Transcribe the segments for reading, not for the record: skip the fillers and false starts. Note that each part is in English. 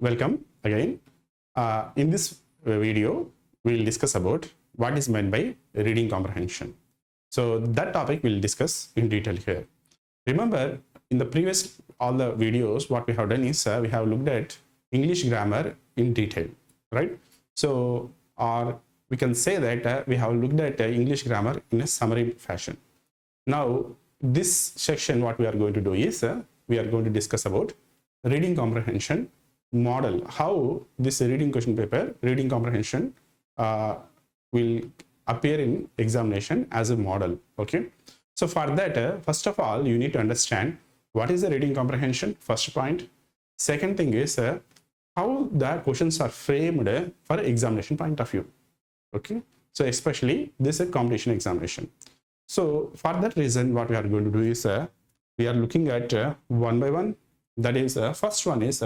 Welcome again. In this video, we will discuss about what is meant by reading comprehension. So that topic we'll discuss in detail here. Remember, in the previous all the videos, what we have done is we have looked at English grammar in detail, right? So, or we can say that we have looked at English grammar in a summary fashion. Now, this section, what we are going to do is we are going to discuss about reading comprehension model, how this reading question paper, reading comprehension will appear in examination as a model. Okay. So for that, first of all, you need to understand what is the reading comprehension, first point. Second thing is how the questions are framed for examination point of view. Okay. So especially this is a competition examination. So for that reason, what we are going to do is we are looking at one by one. That is, first one is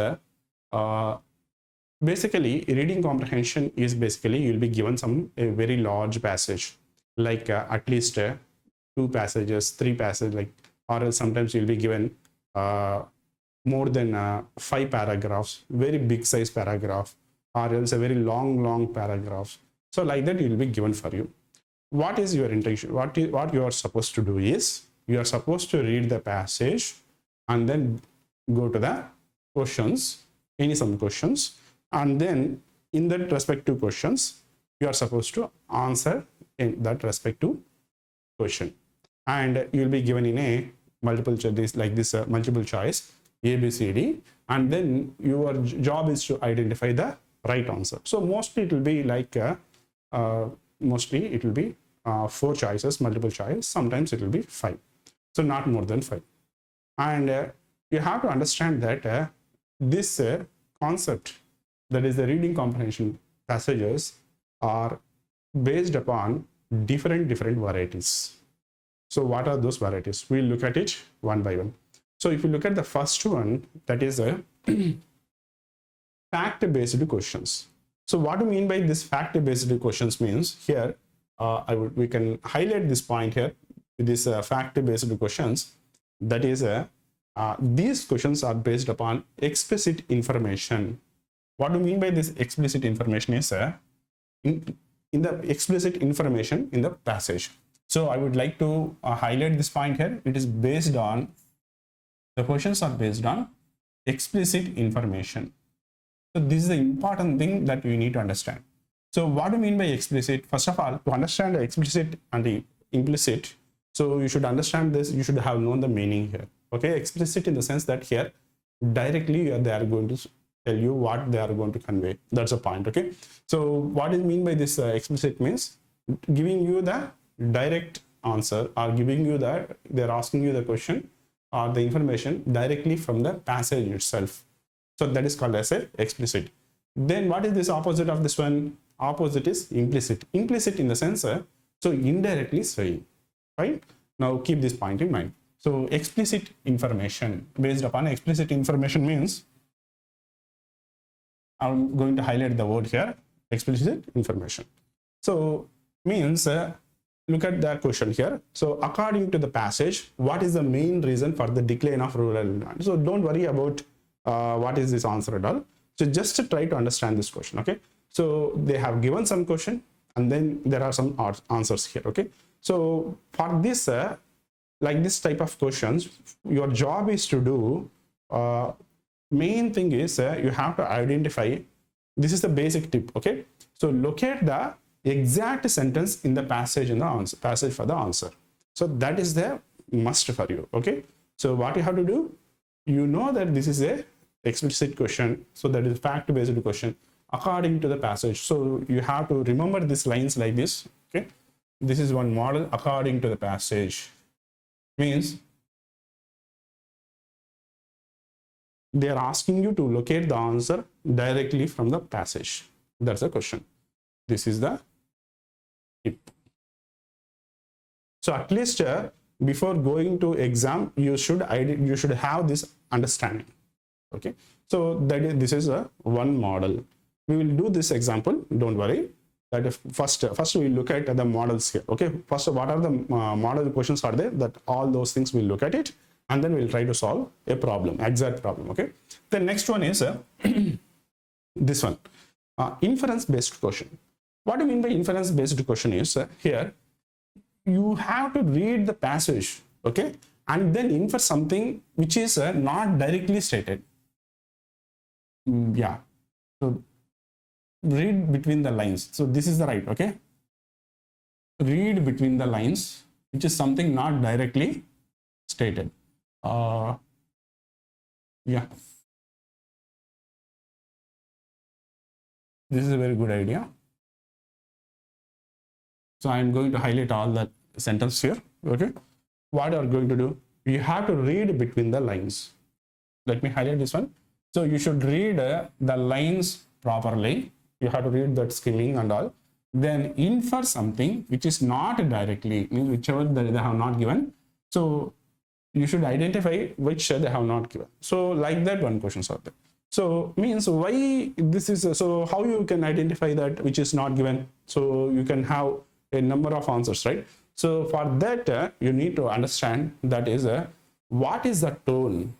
basically reading comprehension is basically you'll be given a very large passage, like at least 2 passages, 3 passages, like, or else sometimes you'll be given more than 5 paragraphs, very big size paragraph, or else a very long paragraph. So like that will be given for you. What is your intention? What you are supposed to do is you are supposed to read the passage and then go to the questions, some questions, and then in that respective questions you are supposed to answer in that respective question, and you will be given in a multiple choice like this multiple choice A, B, C, D, and then your job is to identify the right answer. So mostly it will be like 4 choices, multiple choice. Sometimes it will be 5, so not more than 5. And you have to understand that this concept, that is the reading comprehension passages, are based upon different varieties. So what are those varieties? We'll look at it one by one. So if you look at the first one, that is a fact-based questions. So what do you mean by this fact-based questions means here? We can highlight this point here with this fact-based questions. That is, these questions are based upon explicit information. What do you mean by this explicit information is in the explicit information in the passage. So I would like to highlight this point here. It is based on, the questions are based on explicit information. So this is the important thing that you need to understand. So what do you mean by explicit? First of all, to understand the explicit and the implicit, so you should understand this, you should have known the meaning here. Okay, explicit in the sense that here directly they are going to tell you what they are going to convey. That's a point. Okay, so what is mean by this explicit means giving you the direct answer, or giving you that they're asking you the question or the information directly from the passage itself. So that is called as a explicit. Then what is this opposite of this one? Opposite is implicit. Implicit in the sense so indirectly saying, right? Now keep this point in mind. So explicit information, based upon explicit information means, I'm going to highlight the word here, explicit information. So means look at the question here. So according to the passage, what is the main reason for the decline of rural land? So don't worry about what is this answer at all. So just to try to understand this question. Okay, so they have given some question and then there are some answers here. Okay, so for this like this type of questions, your job is to do main thing is you have to identify, this is the basic tip. Okay, so locate the exact sentence in the passage, in the answer, passage for the answer. So that is the must for you. Okay, so what you have to do, you know that this is a explicit question, so that is fact-based question according to the passage. So you have to remember these lines like this. Okay, this is one model. According to the passage means they are asking you to locate the answer directly from the passage. That's the question. This is the tip. So at least before going to exam, you should have this understanding. Okay, so this is one model. We will do this example, don't worry. That if first we look at the models here. Okay, first what are the model questions are there, that all those things we'll look at it, and then we'll try to solve a problem, exact problem. Okay, the next one is this one, inference-based question. What do you mean by inference-based question is here you have to read the passage, okay, and then infer something which is not directly stated. Yeah, so read between the lines. So this is the right, okay, read between the lines, which is something not directly stated. Yeah, this is a very good idea. So I'm going to highlight all the sentence here, okay. What are you going to do? You have to read between the lines. Let me highlight this one. So you should read the lines properly. You have to read that skimming and all. Then infer something which is not directly, means whichever they have not given. So you should identify which they have not given. So like that one question are there. So means why this is, so how you can identify that which is not given? So you can have a number of answers, right? So for that you need to understand that is what is the tone?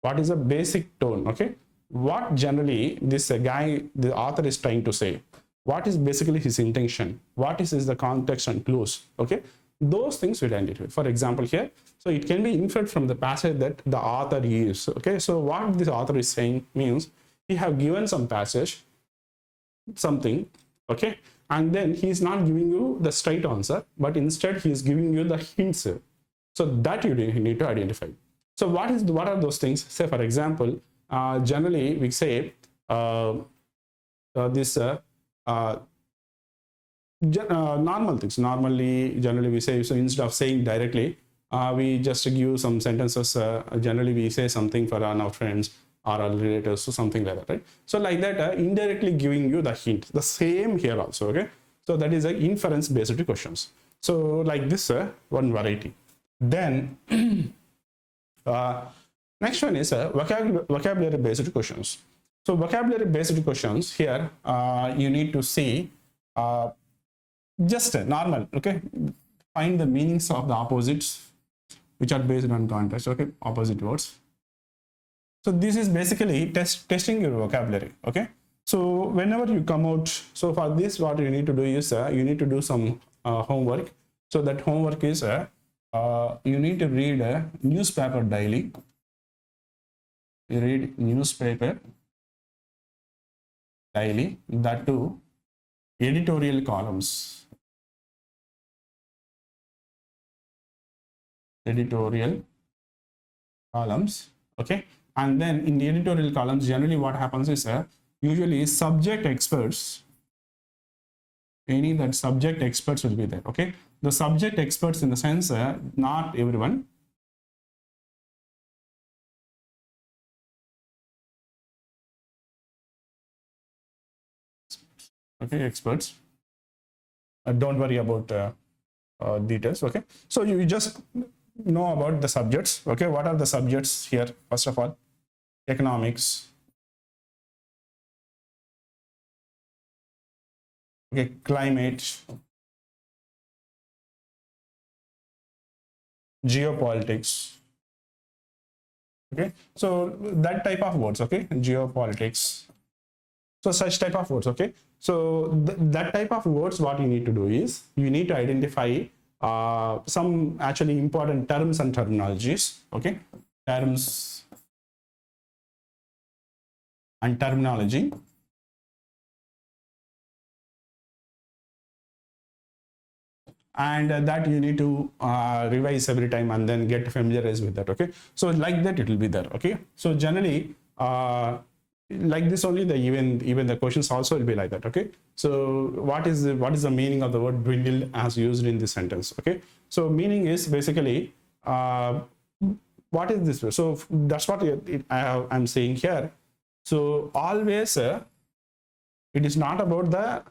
What is a basic tone, okay? What generally this guy, the author is trying to say? What is basically his intention? What is the context and clues, okay? Those things we identify. For example here, so it can be inferred from the passage that the author used, okay? So what this author is saying means he have given some passage, something, okay? And then he is not giving you the straight answer, but instead he is giving you the hints. So that you need to identify. So what are those things? Say for example, generally we say normal things. Generally we say, so instead of saying directly, we just give some sentences. Generally we say something for our friends or our relatives, so something like that, right? So like that, indirectly giving you the hint. The same here also, okay? So that is a inference-based questions. So like this one variety. Then next one is vocabulary-based questions. So vocabulary-based questions here, you need to see just normal, okay? Find the meanings of the opposites which are based on context, okay? Opposite words. So this is basically testing your vocabulary, okay? So whenever you come out, so for this what you need to do is you need to do some homework. So that homework is you need to read a newspaper daily. You read newspaper daily, that too editorial columns. Editorial columns, okay? And then in the editorial columns, generally what happens is usually subject experts, any that subject experts will be there, okay? The subject experts in the sense, not everyone. Okay, experts. Don't worry about details, okay? So you just know about the subjects, okay? What are the subjects here? First of all, economics, okay, climate, geopolitics, okay? So that type of words, okay? Geopolitics. So such type of words, okay? So that type of words, what you need to do is you need to identify some actually important terms and terminologies, okay? Terms and terminology. And that you need to revise every time and then get familiarized with that, okay? So like that it will be there, okay? So generally like this only, the even the questions also will be like that, okay? So what is the meaning of the word dwindle as used in this sentence, okay? So meaning is basically what is this? So that's what I'm saying here. So always it is not about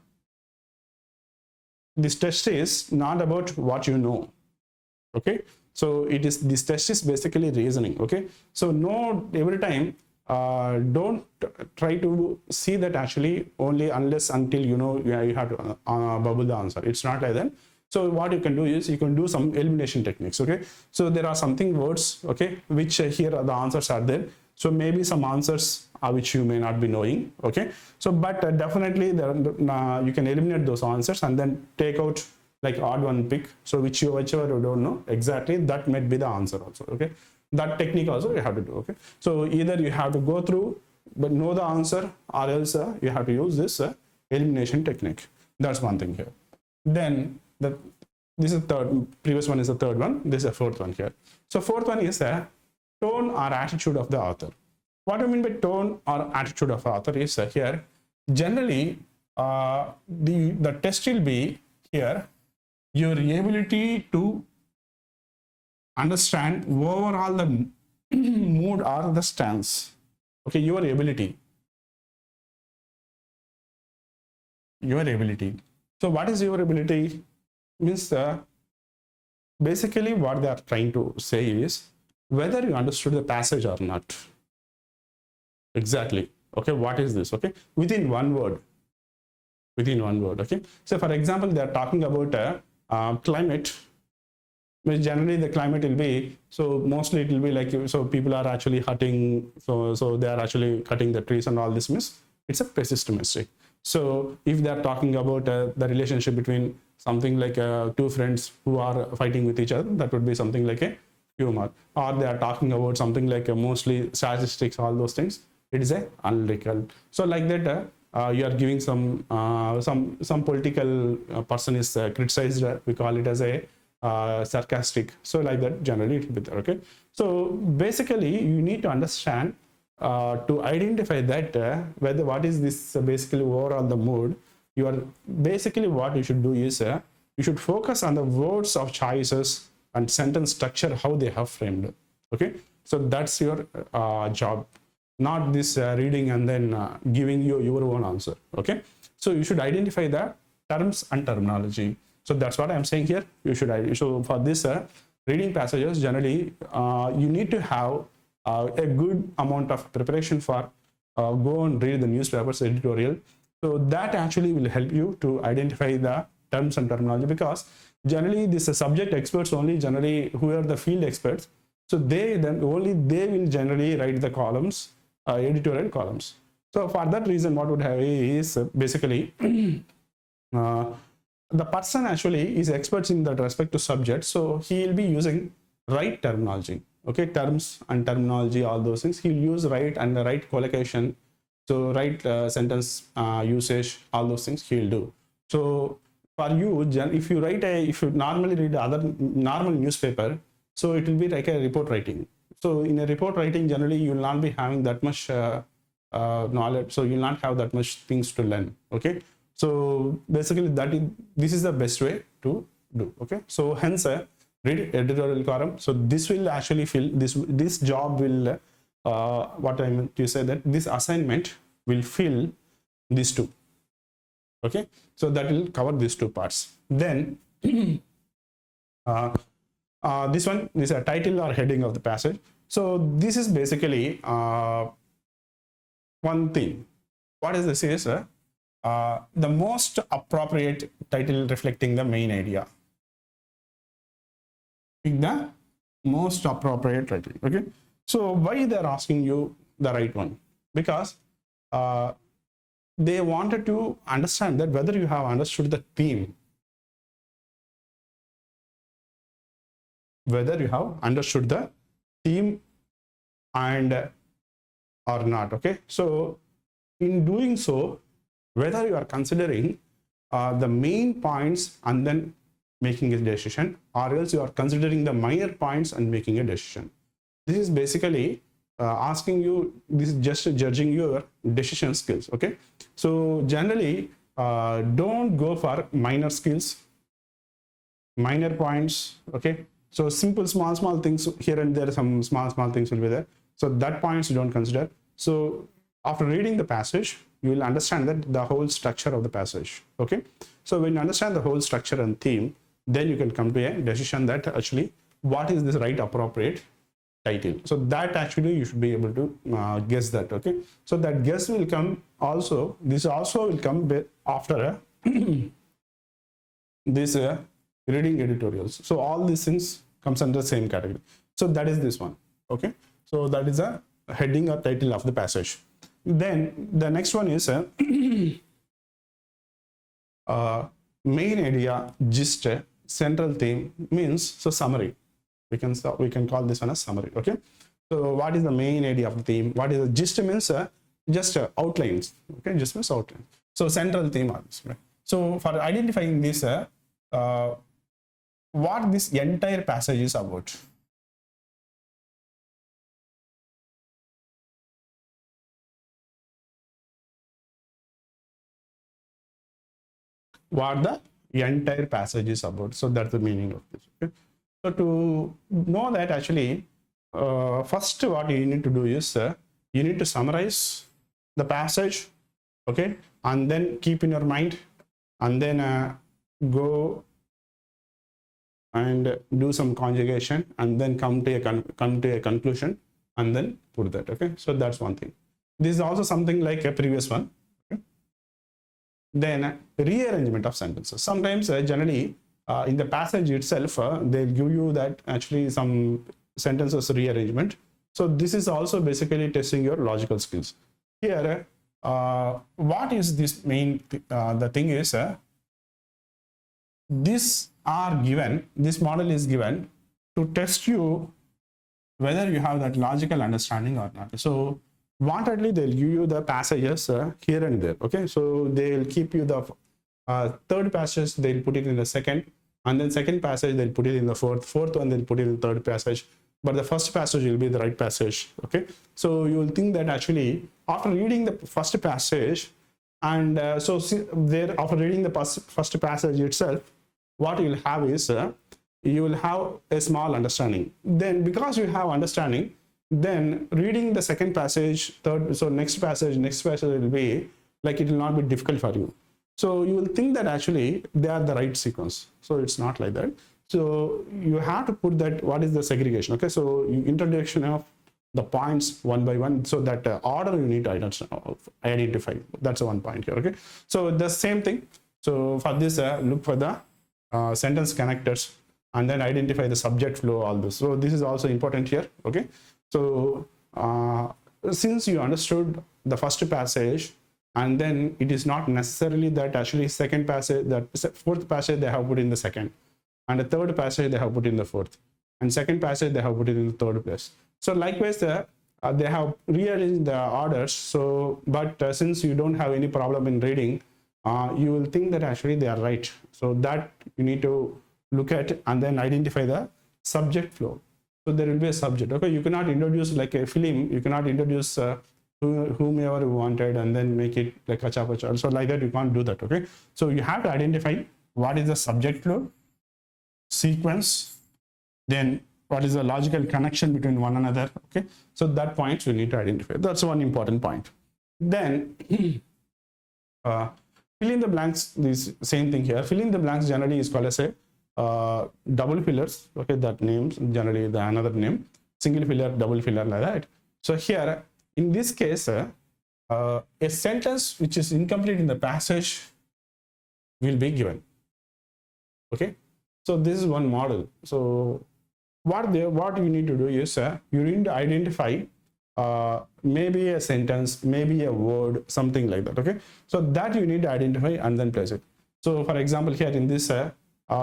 this test is not about what you know, okay? So this test is basically reasoning, okay? So no, every time don't try to see that actually only unless until you know you have to bubble the answer. It's not like that. So what you can do is you can do some elimination techniques, okay? So there are something words, okay, which here the answers are there. So maybe some answers which you may not be knowing. Okay, so but definitely there you can eliminate those answers and then take out like odd one pick, so whichever you don't know exactly, that might be the answer also. Okay, that technique also you have to do. Okay, so either you have to go through but know the answer, or else you have to use this elimination technique. That's one thing here. Then this is third, previous one is the third one, this is the fourth one here. So fourth one is the tone or attitude of the author. What I mean by tone or attitude of the author is here generally the test will be here your ability to understand overall the mood or the stance. Okay, your ability. So what is your ability? Means basically what they are trying to say is whether you understood the passage or not. Exactly. Okay, what is this? Okay, within one word. Okay, so for example, they are talking about climate. Which generally the climate will be, so mostly it will be like, so people are actually cutting, so they are actually cutting the trees and all this means it's a pessimistic. So if they are talking about the relationship between something like two friends who are fighting with each other, that would be something like a humor. Or they are talking about something like mostly statistics, all those things, it is a analytical. So like that you are giving some political person is criticized, we call it as a sarcastic. So like that generally it will be there. Okay, so basically you need to understand to identify that whether what is this basically overall the mood. You are basically what you should do is you should focus on the words of choices and sentence structure, how they have framed. Okay, so that's your job, not this reading and then giving you your own answer. Okay, so you should identify the terms and terminology. So that's what I'm saying here. You should, so for this reading passages generally you need to have a good amount of preparation for go and read the newspapers editorial. So that actually will help you to identify the terms and terminology, because generally this subject experts only, generally who are the field experts, so they will generally write the columns, editorial columns. So for that reason what would have is basically the person actually is experts in that respect to subject, so he will be using right terminology. Okay, terms and terminology, all those things he'll use right, and the right collocation, so right sentence usage, all those things he'll do. So for you, if you normally read other normal newspaper, so it will be like a report writing. So in a report writing generally you will not be having that much knowledge, so you'll not have that much things to learn. Okay, so basically this is the best way to do. Okay, so hence read editorial column. So this will actually fill this job will what I meant to say, that this assignment will fill these two. Okay, so that will cover these two parts. Then this one is a title or heading of the passage. So this is basically one thing. What is this is the most appropriate title reflecting the main idea. Pick the most appropriate title. Okay, so why they're asking you the right one? Because they wanted to understand that whether you have understood the theme, and or not. Okay, so in doing so, whether you are considering the main points and then making a decision, or else you are considering the minor points and making a decision. This is basically asking you, this is just judging your decision skills. Okay, so generally don't go for minor skills, minor points. Okay, so simple small things here and there, some small things will be there, so that points you don't consider. So after reading the passage you will understand that the whole structure of the passage. Okay, so when you understand the whole structure and theme, then you can come to a decision that actually what is this right appropriate title. So that actually you should be able to guess that. Okay, so that guess will come also, this also will come after this reading editorials. So all these things comes under the same category. So that is this one. Okay, so that is a heading or title of the passage. Then the next one is main idea, gist, central theme, means so summary. We can call this one a summary. Okay, so what is the main idea of the theme? What is the gist? Means just outlines. Okay, just means outline. So central theme are this, right? So for identifying this, what this entire passage is about. What the entire passage is about. So that's the meaning of this. Okay? So to know that, actually, first what you need to do is you need to summarize the passage, okay, and then keep in your mind, and then go and do some conjugation, and then come to a conclusion, and then put that. Okay, so that's one thing. This is also something like a previous one. Then rearrangement of sentences. Sometimes generally in the passage itself they'll give you that actually some sentences rearrangement. So this is also basically testing your logical skills. Here what is this main the thing is this are given, this model is given to test you whether you have that logical understanding or not. So wantedly they'll give you the passages here and there. Okay, so they'll keep you the third passage, they'll put it in the second, and then second passage they'll put it in the fourth one they'll put it in the third passage, but the first passage will be the right passage. Okay, so you will think that actually after reading the first passage, and so there after reading the first passage itself, what you will have is you will have a small understanding. Then because you have understanding, then reading the second passage, third, so next passage will be like, it will not be difficult for you. So you will think that actually they are the right sequence. So it's not like that. So you have to put that, what is the segregation? Okay, so introduction of the points one by one, so that order you need to identify. That's one point here. Okay, so the same thing. So for this, look for the sentence connectors, and then identify the subject flow, all this. So this is also important here. Okay, so since you understood the first passage, and then it is not necessarily that actually second passage, that fourth passage they have put in the second, and the third passage they have put in the fourth, and second passage they have put it in the third place. So likewise they have rearranged the orders. So but since you don't have any problem in reading, you will think that actually they are right. So that you need to look at and then identify the subject flow. So there will be a subject. Okay, you cannot introduce like a film, you cannot introduce whomever you wanted and then make it like acha pacha. So like that you can't do that. Okay, so you have to identify what is the subject flow, sequence, then what is the logical connection between one another. Okay, so that point you need to identify. That's one important point. Then fill in the blanks. This same thing here. Fill in the blanks generally is called as a double fillers. Okay, that names generally the another name, single filler, double filler, like that. So here in this case a sentence which is incomplete in the passage will be given. Okay, so this is one model. So what you need to do is you need to identify maybe a sentence, maybe a word, something like that. Okay, so that you need to identify and then place it. So for example, here in this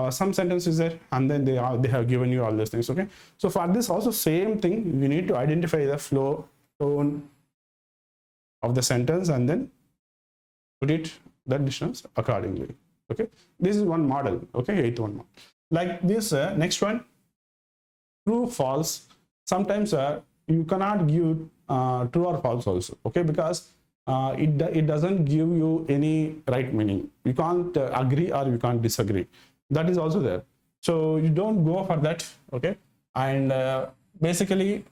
some sentences there, and then they have given you all these things. Okay, so for this also same thing, you need to identify the flow, tone of the sentence, and then put it the distance accordingly. Okay, this is one model. Okay, eighth one model. Like this next one, true, false. Sometimes you cannot give true or false also. Okay, because it doesn't give you any right meaning. You can't agree or you can't disagree. That is also there. So you don't go for that. Okay, and basically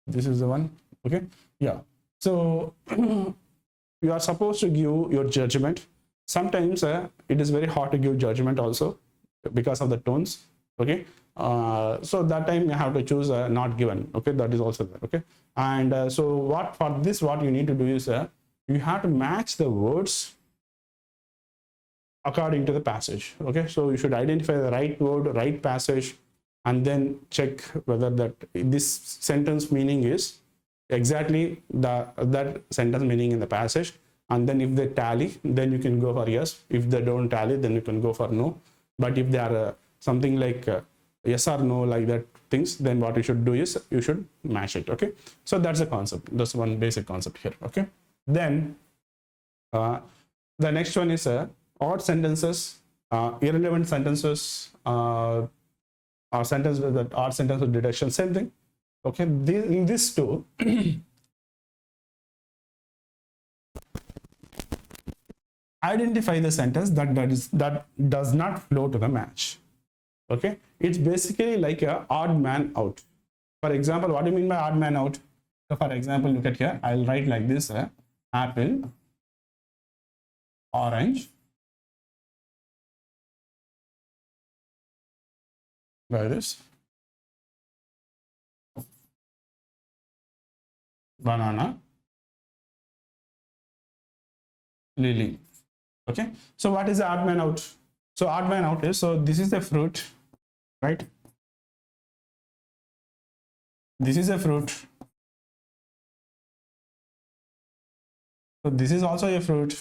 this is the one. Okay, yeah. So you are supposed to give your judgment. Sometimes it is very hard to give judgment also because of the tones. Okay, so that time you have to choose not given. Okay, that is also there. Okay, and so what for this, what you need to do is you have to match the words according to the passage. Okay, so you should identify the right word, right passage, and then check whether that this sentence meaning is exactly that sentence meaning in the passage, and then if they tally, then you can go for yes. If they don't tally, then you can go for no. But if they are something like yes or no, like that things, then what you should do is you should match it. Okay, so that's the concept. That's one basic concept here. Okay, then the next one is odd sentences, irrelevant sentences, or sentence with that odd sentence with deduction, same thing. Okay, in this too, identify the sentence that does not flow to the match. Okay, it's basically like a odd man out. For example, what do you mean by odd man out? So for example, look at here, I'll write like this: apple, orange, like this, banana, lily. Okay, so what is the odd man out? So odd man out is, so this is the fruit, right? This is a fruit. So this is also a fruit.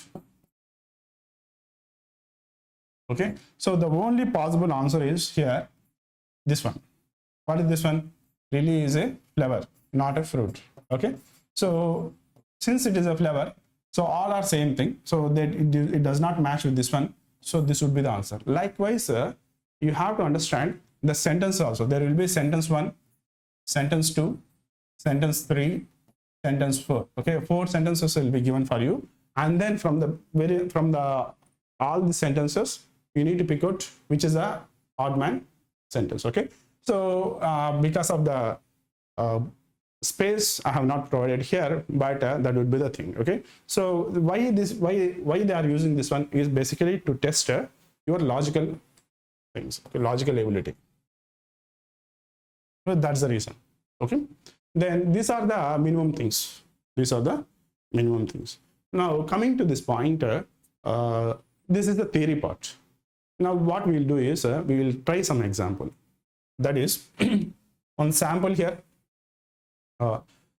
Okay, so the only possible answer is here, this one. What is this one? Lily is a flower, not a fruit. Okay, so since it is a flower, so all are same thing, so that it does not match with this one, so this would be the answer. Likewise, you have to understand the sentence also. There will be sentence 1, sentence 2, sentence 3, sentence 4. Okay, 4 sentences will be given for you, and then from all the sentences you need to pick out which is a odd man sentence. Okay, so because of the space I have not provided here, but that would be the thing. Okay, so why they are using this one is basically to test your logical things, okay, logical ability. So that's the reason. Okay, then these are the minimum things. These are the minimum things. Now coming to this point, this is the theory part. Now what we will do is we will try some example. That is on sample here.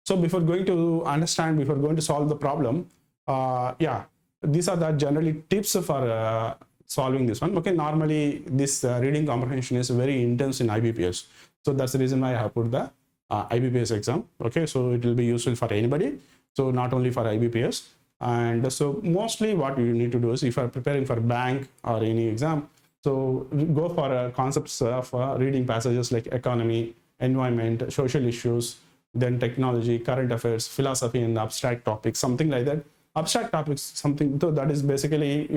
So before going to understand, before going to solve the problem, yeah, these are the generally tips for solving this one. Okay, normally this reading comprehension is very intense in IBPS, so that's the reason why I have put the IBPS exam. Okay, so it will be useful for anybody, so not only for IBPS. And so mostly what you need to do is, if you are preparing for bank or any exam, so go for concepts of reading passages like economy, environment, social issues, then technology, current affairs, philosophy, and abstract topics, something like that. Abstract topics, something so that is basically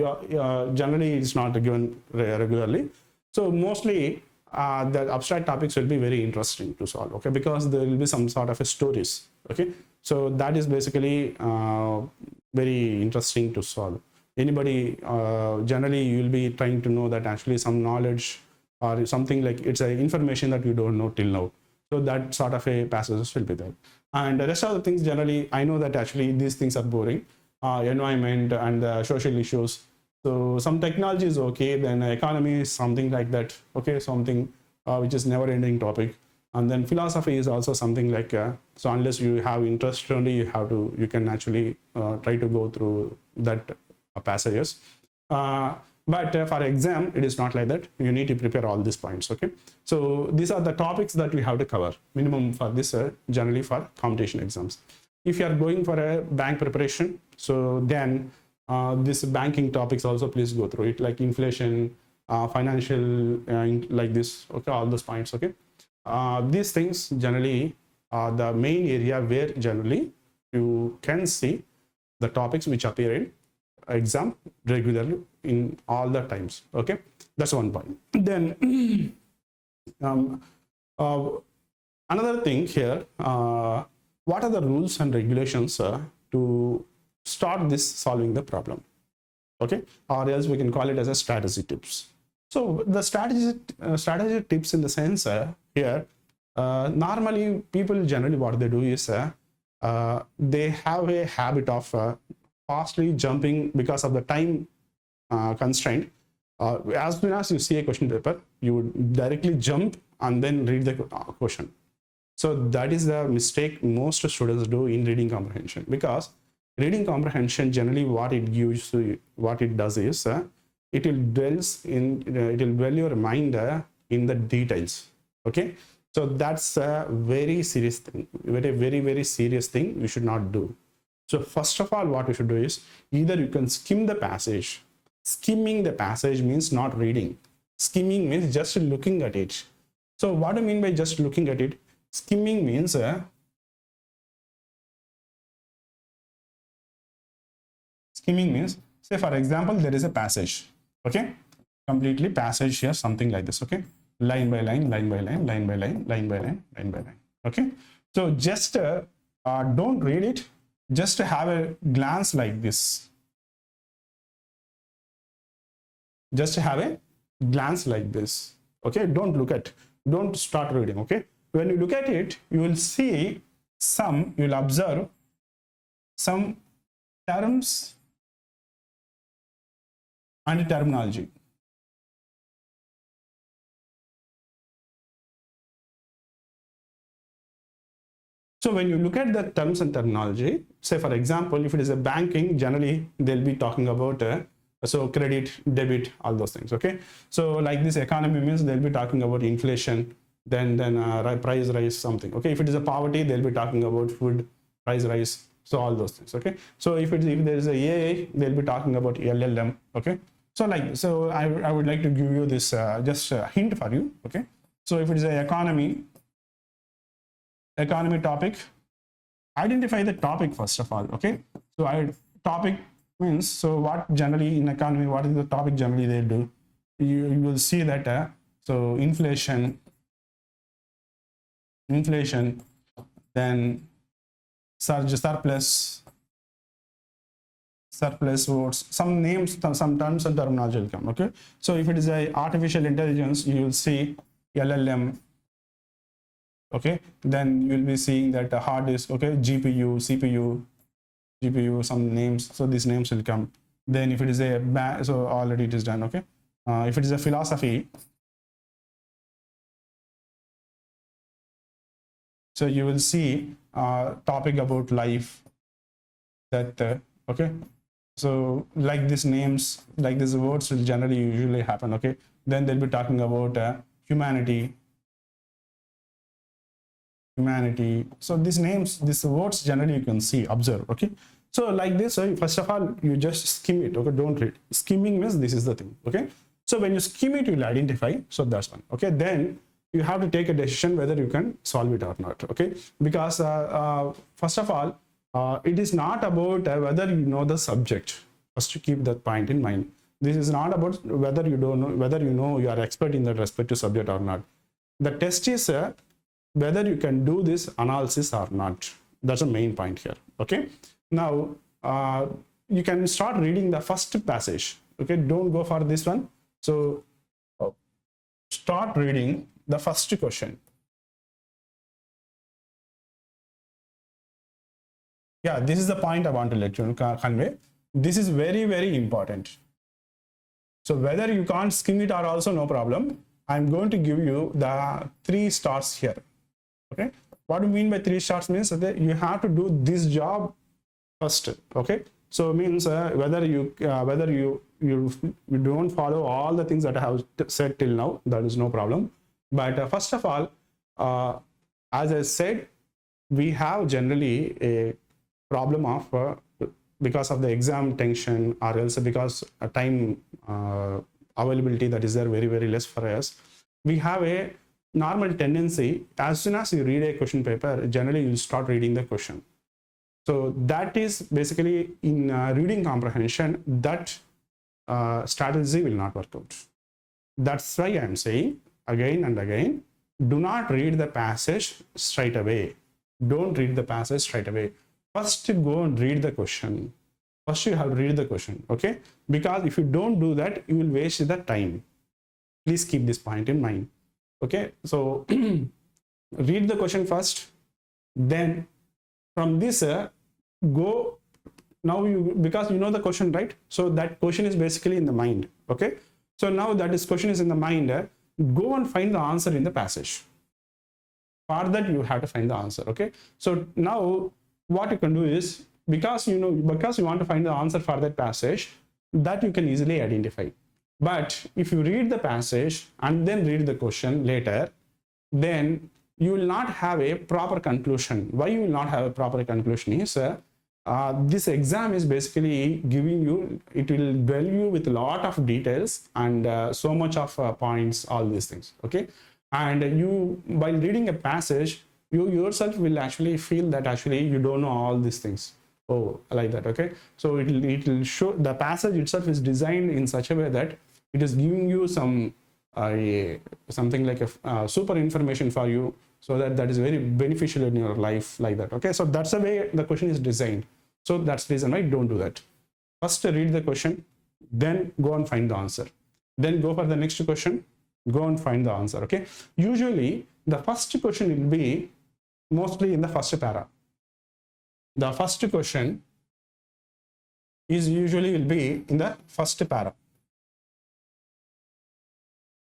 generally it's not given regularly. So mostly the abstract topics will be very interesting to solve. Okay, because there will be some sort of a stories. Okay, so that is basically very interesting to solve. Anybody generally you will be trying to know that actually some knowledge or something like it's a information that you don't know till now. So that sort of a passages will be there. And the rest of the things generally, I know that actually these things are boring. Environment and social issues. So some technology is okay. Then economy is something like that. Okay, something which is never-ending topic. And then philosophy is also something like so unless you have interest only, you can actually try to go through that passages. But for exam, it is not like that. You need to prepare all these points. Okay, so these are the topics that we have to cover minimum for this generally for competition exams. If you are going for a bank preparation, so then this banking topics also please go through it, like inflation, financial, like this. Okay, all those points. Okay, these things generally are the main area where generally you can see the topics which appear in exam regularly in all the times. Okay, that's one point. Then another thing here, what are the rules and regulations to start this solving the problem? Okay, or else we can call it as a strategy tips. So the strategy tips in the sense here, normally people generally what they do is they have a habit of fastly jumping because of the time constraint. As soon as you see a question paper, you would directly jump and then read the question. So that is the mistake most students do in reading comprehension, because reading comprehension generally what it gives to, what it does is it will dwell your mind in the details. Okay, so that's a very serious thing, very serious thing you should not do. So first of all, what you should do is either you can skim the passage. Skimming the passage means not reading. Skimming means just looking at it. So what do you mean by just looking at it? Skimming means say for example there is a passage, okay, completely passage here, something like this, okay, line by line, line by line, line by line, line by line, line by line, okay. So just don't read it, just have a glance like this, just have a glance like this, okay. Don't start reading, okay. When you look at it, you will see you will observe some terms and terminology. So when you look at the terms and terminology, say for example, if it is a banking, generally they'll be talking about so credit, debit, all those things, okay. So like this economy means they'll be talking about inflation, then price rise, something, okay. If it is a poverty, they'll be talking about food price rise, so all those things, okay. So if there is a AI, they'll be talking about LLM, okay. So I would like to give you this just a hint for you, okay. So if it is a economy topic, identify the topic first of all, okay. So topic means, so what generally in economy, what is the topic generally they do? You will see that so inflation, then surplus votes, some names, some terms and terminology will come, okay. So if it is a artificial intelligence, you will see LLM, okay. Then you will be seeing that hard disk, okay, GPU, CPU, some names, so these names will come. Then if it is a so already it is done, okay. If it is a philosophy, so you will see topic about life, that okay. So like these names, like these words will generally usually happen, okay. Then they'll be talking about humanity. So these names, these words generally you can see, observe, okay. So like this, first of all, you just skim it, okay, don't read. Skimming means this is the thing, okay. So when you skim it, you will identify, so that's one, okay. Then you have to take a decision whether you can solve it or not, okay. Because first of all, it is not about whether you know the subject. First, to keep that point in mind. This is not about whether you don't know, whether you know you are expert in that respective subject or not. The test is whether you can do this analysis or not. That's the main point here, okay. Now you can start reading the first passage, okay. Don't go for this one. So start reading the first question. Yeah, this is the point I want to let you convey. This is very important. So whether you can't skim it or also no problem, I'm going to give you the 3 stars here, okay. What do you mean by 3 stars? Means that you have to do this job first, okay. So means whether you don't follow all the things that I have said till now, that is no problem. But first of all, as I said, we have generally a problem of because of the exam tension, or else because time availability that is there very less for us. We have a normal tendency, as soon as you read a question paper, generally you start reading the question. So that is basically in reading comprehension, that strategy will not work out. That's why I am saying again and again, do not read the passage straight away. Don't read the passage straight away. First, go and read the question. First, you have to read the question, okay? Because if you don't do that, you will waste the time. Please keep this point in mind, okay? So read the question first, then from this go. Now because you know the question, right? So that question is basically in the mind, okay? So now that this question is in the mind, go and find the answer in the passage. For that, you have to find the answer. Okay, so now what you can do is, because you want to find the answer for that passage, that you can easily identify. But if you read the passage and then read the question later, then you will not have a proper conclusion. Why you will not have a proper conclusion is this exam is basically giving you, it will dwell you with a lot of details and so much of points, all these things. Okay, and you, while reading a passage, you yourself will actually feel that actually you don't know all these things. Oh, like that. Okay, so it will show, the passage itself is designed in such a way that it is giving you some something like a super information for you, so that is very beneficial in your life, like that. Okay, so that's the way the question is designed. So that's the reason why don't do that. First read the question, then go and find the answer, then go for the next question, go and find the answer. Okay, usually the first question will be mostly in the first para. The first question is usually will be in the first para.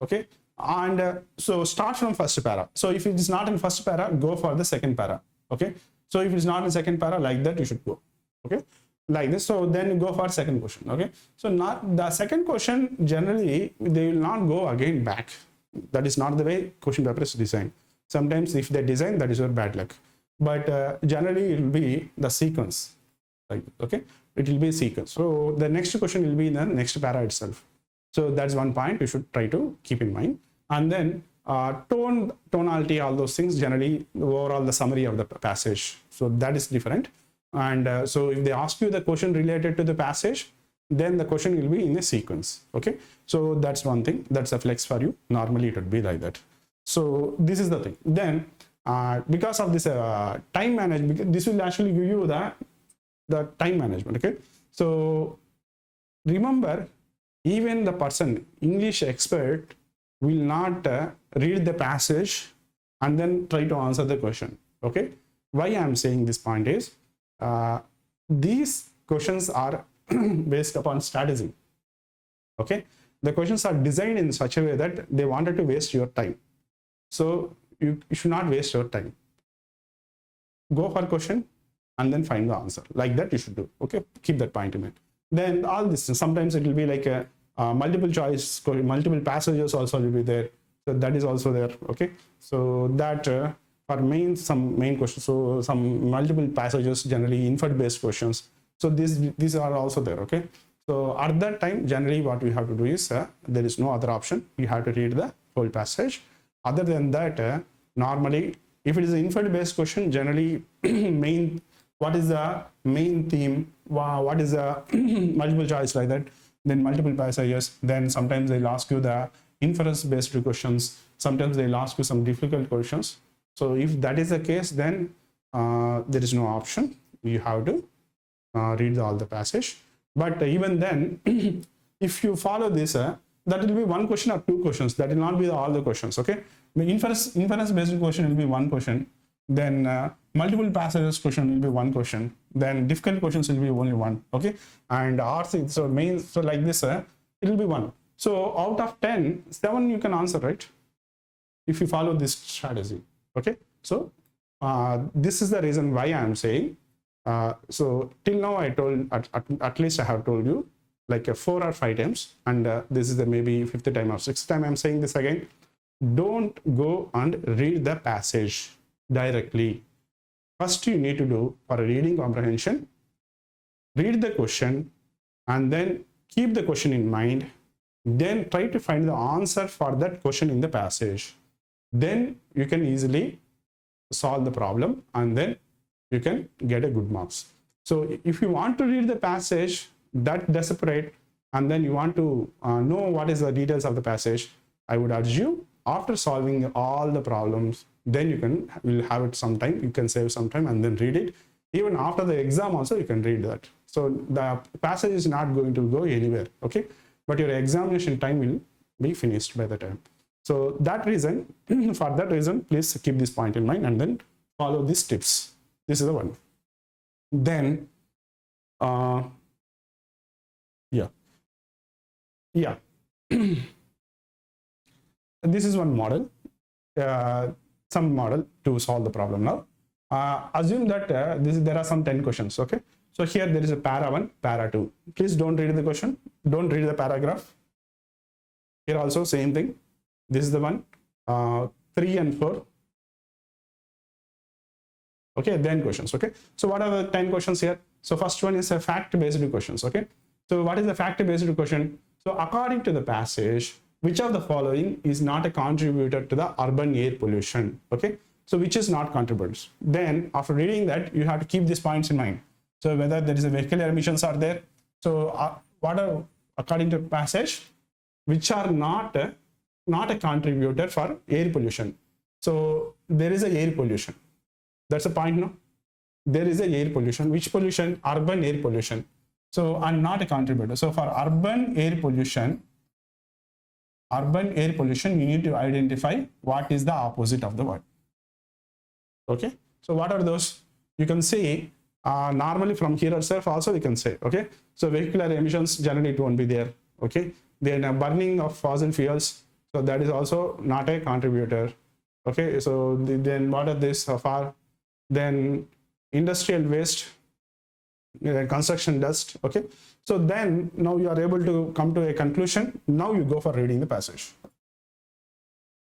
Okay, and so start from first para. So if it is not in first para, go for the second para. Okay, so if it is not in second para, like that you should go. Okay, like this. So then go for second question. Okay, so not the second question, generally they will not go again back. That is not the way question paper is designed. Sometimes if they design, that is your bad luck, but generally it will be the sequence. Like, okay, it will be sequence. So the next question will be in the next para itself. So that's one point you should try to keep in mind. And then tonality, all those things, generally overall the summary of the passage. So that is different. And so if they ask you the question related to the passage, then the question will be in a sequence. Okay, so that's one thing, that's a flex for you. Normally it would be like that. So this is the thing. Then because of this time management, this will actually give you the time management. Okay, so remember, even the person, English expert, will not read the passage and then try to answer the question. Okay, why I am saying this point is, these questions are based upon strategy. Okay, the questions are designed in such a way that they wanted to waste your time. So you should not waste your time. Go for question and then find the answer. Like that you should do. Okay, keep that point in mind. Then all this, sometimes it will be like a multiple choice, multiple passages also will be there. So that is also there. Okay, so that for some main questions, so some multiple passages, generally inference-based questions. So these are also there. Okay, so at that time, generally what we have to do is there is no other option. You have to read the whole passage. Other than that, normally if it is an inference-based question, generally what is the main theme, what is the multiple choice, like that, then multiple passages, then sometimes they'll ask you the inference-based questions, sometimes they'll ask you some difficult questions. So if that is the case, then there is no option, you have to read all the passage. But even then, if you follow this, that will be one question or two questions, that will not be all the questions. Okay, the inference-based question will be one question, then multiple passages question will be one question, then difficult questions will be only one. Okay, and R6, so like this, it will be one. So out of 10, 7 you can answer, right, if you follow this strategy. Okay, so this is the reason why I am saying, so till now I told, at least I have told you like 4 or 5 times, and this is the maybe 5th time or 6th time I'm saying this again. Don't go and read the passage directly. First you need to do, for a reading comprehension, read the question and then keep the question in mind, then try to find the answer for that question in the passage. Then you can easily solve the problem and then you can get a good marks. So if you want to read the passage that separate and then you want to know what is the details of the passage, I would urge you, after solving all the problems, then you will have it sometime, you can save some time and then read it. Even after the exam also you can read that. So the passage is not going to go anywhere. Okay, but your examination time will be finished by the time. So that reason, for that reason, please keep this point in mind and then follow these tips. This is the one. Then yeah this is one model, some model to solve the problem. Now assume that there are some 10 questions. Okay, so here there is a para 1, para 2. Please don't read the question, don't read the paragraph. Here also same thing. This is the one, 3 and 4. Okay, then questions. Okay, so what are the 10 questions here? So first one is a fact-based questions. Okay, so what is the fact-based question? So according to the passage, which of the following is not a contributor to the urban air pollution? Okay, so which is not contributors? Then after reading that, you have to keep these points in mind. So whether there is a vehicular emissions are there. So what are, according to passage, which are not a contributor for air pollution? So there is a air pollution. That's a point, no? There is a air pollution. Which pollution? Urban air pollution. So I'm not a contributor. So for urban air pollution, you need to identify what is the opposite of the word. Okay, so what are those? You can say normally from here itself also we can say. Okay, so vehicular emissions, generally it won't be there. Okay, then burning of fossil fuels, so that is also not a contributor. Okay, so then what are this so far? Then industrial waste, construction dust. Okay, so then now you are able to come to a conclusion. Now you go for reading the passage.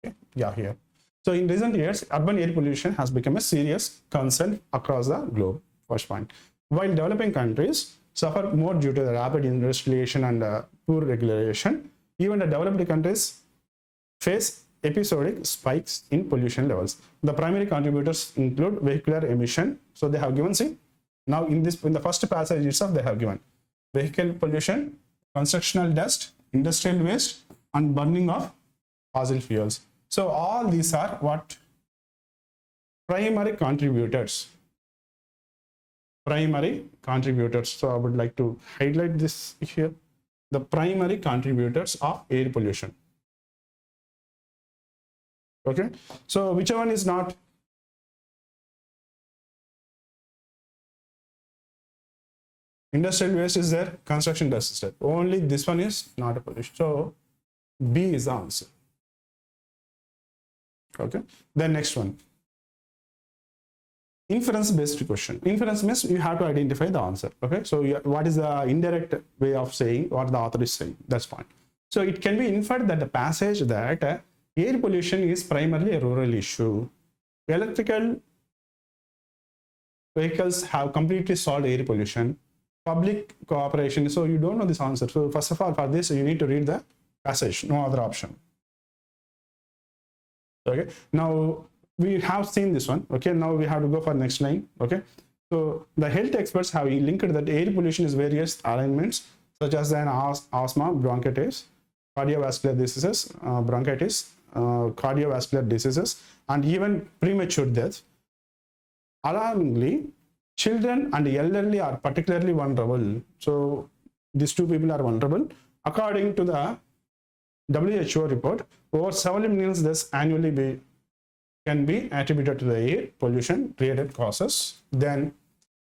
Okay, yeah, here. So in recent years, urban air pollution has become a serious concern across the globe. First point. While developing countries suffer more due to the rapid industrialization and poor regulation, even the developed countries face episodic spikes in pollution levels. The primary contributors include vehicular emission. So they have given, see, now in the first passage itself they have given vehicle pollution, constructional dust, industrial waste, and burning of fossil fuels. So all these are what? Primary contributors. Primary contributors. So I would like to highlight this here. The primary contributors of air pollution. Okay, so whichever one is not? Industrial waste is there, construction dust is there. Only this one is not a pollution. So B is the answer. Okay, then next one. Inference-based question. Inference means you have to identify the answer. Okay, so what is the indirect way of saying what the author is saying? That's fine. So it can be inferred that the passage that air pollution is primarily a rural issue. Electrical vehicles have completely solved air pollution. Public cooperation. So you don't know this answer. So first of all, for this, you need to read the passage. No other option. Okay. Now we have seen this one. Okay. Now we have to go for next line. Okay. So the health experts have linked that air pollution is various alignments such as an asthma, bronchitis, cardiovascular diseases, cardiovascular diseases, and even premature death. Alarmingly, children and elderly are particularly vulnerable. So these two people are vulnerable. According to the WHO report, over 7 million deaths annually can be attributed to the air pollution related causes. Then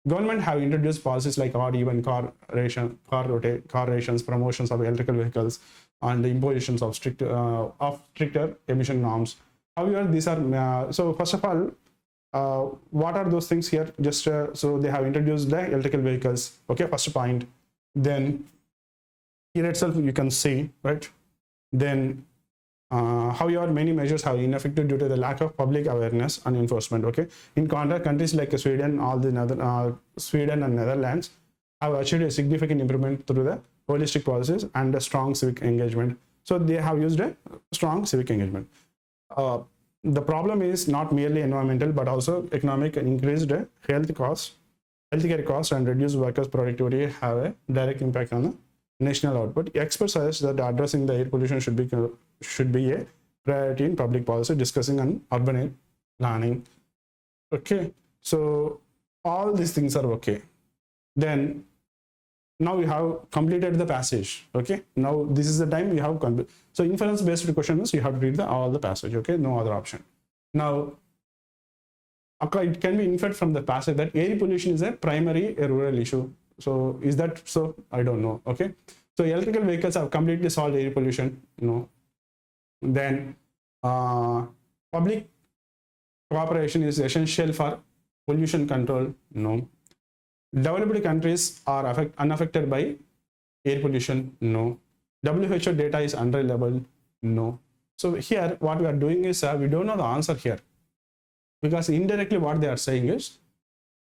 government have introduced policies like odd even car rations, promotions of electrical vehicles, and the impositions of stricter emission norms. However, these are so first of all, what are those things here? Just so they have introduced the electrical vehicles. Okay, first point. Then here itself you can see, right? Then however, many measures have ineffective due to the lack of public awareness and enforcement. Okay, in contrast, countries like Sweden, Sweden and Netherlands have achieved a significant improvement through the holistic policies and a strong civic engagement. So they have used a strong civic engagement. The problem is not merely environmental but also economic. And increased healthcare costs and reduced workers' productivity have a direct impact on the national output. Experts suggest that addressing the air pollution should be a priority in public policy, discussing on urban air planning. Okay, so all these things are okay. Then now we have completed the passage. Okay, now this is the time you have completed. So inference based questions, you have to read all the passage. Okay, no other option. Now it can be inferred from the passage that air pollution is a primary rural issue. So is that so? I don't know. Okay, so electrical vehicles have completely solved air pollution. No. Then Public cooperation is essential for pollution control. No. Developed countries are unaffected by air pollution. No. WHO data is unreliable. No. So here what we are doing is we don't know the answer here, because indirectly what they are saying is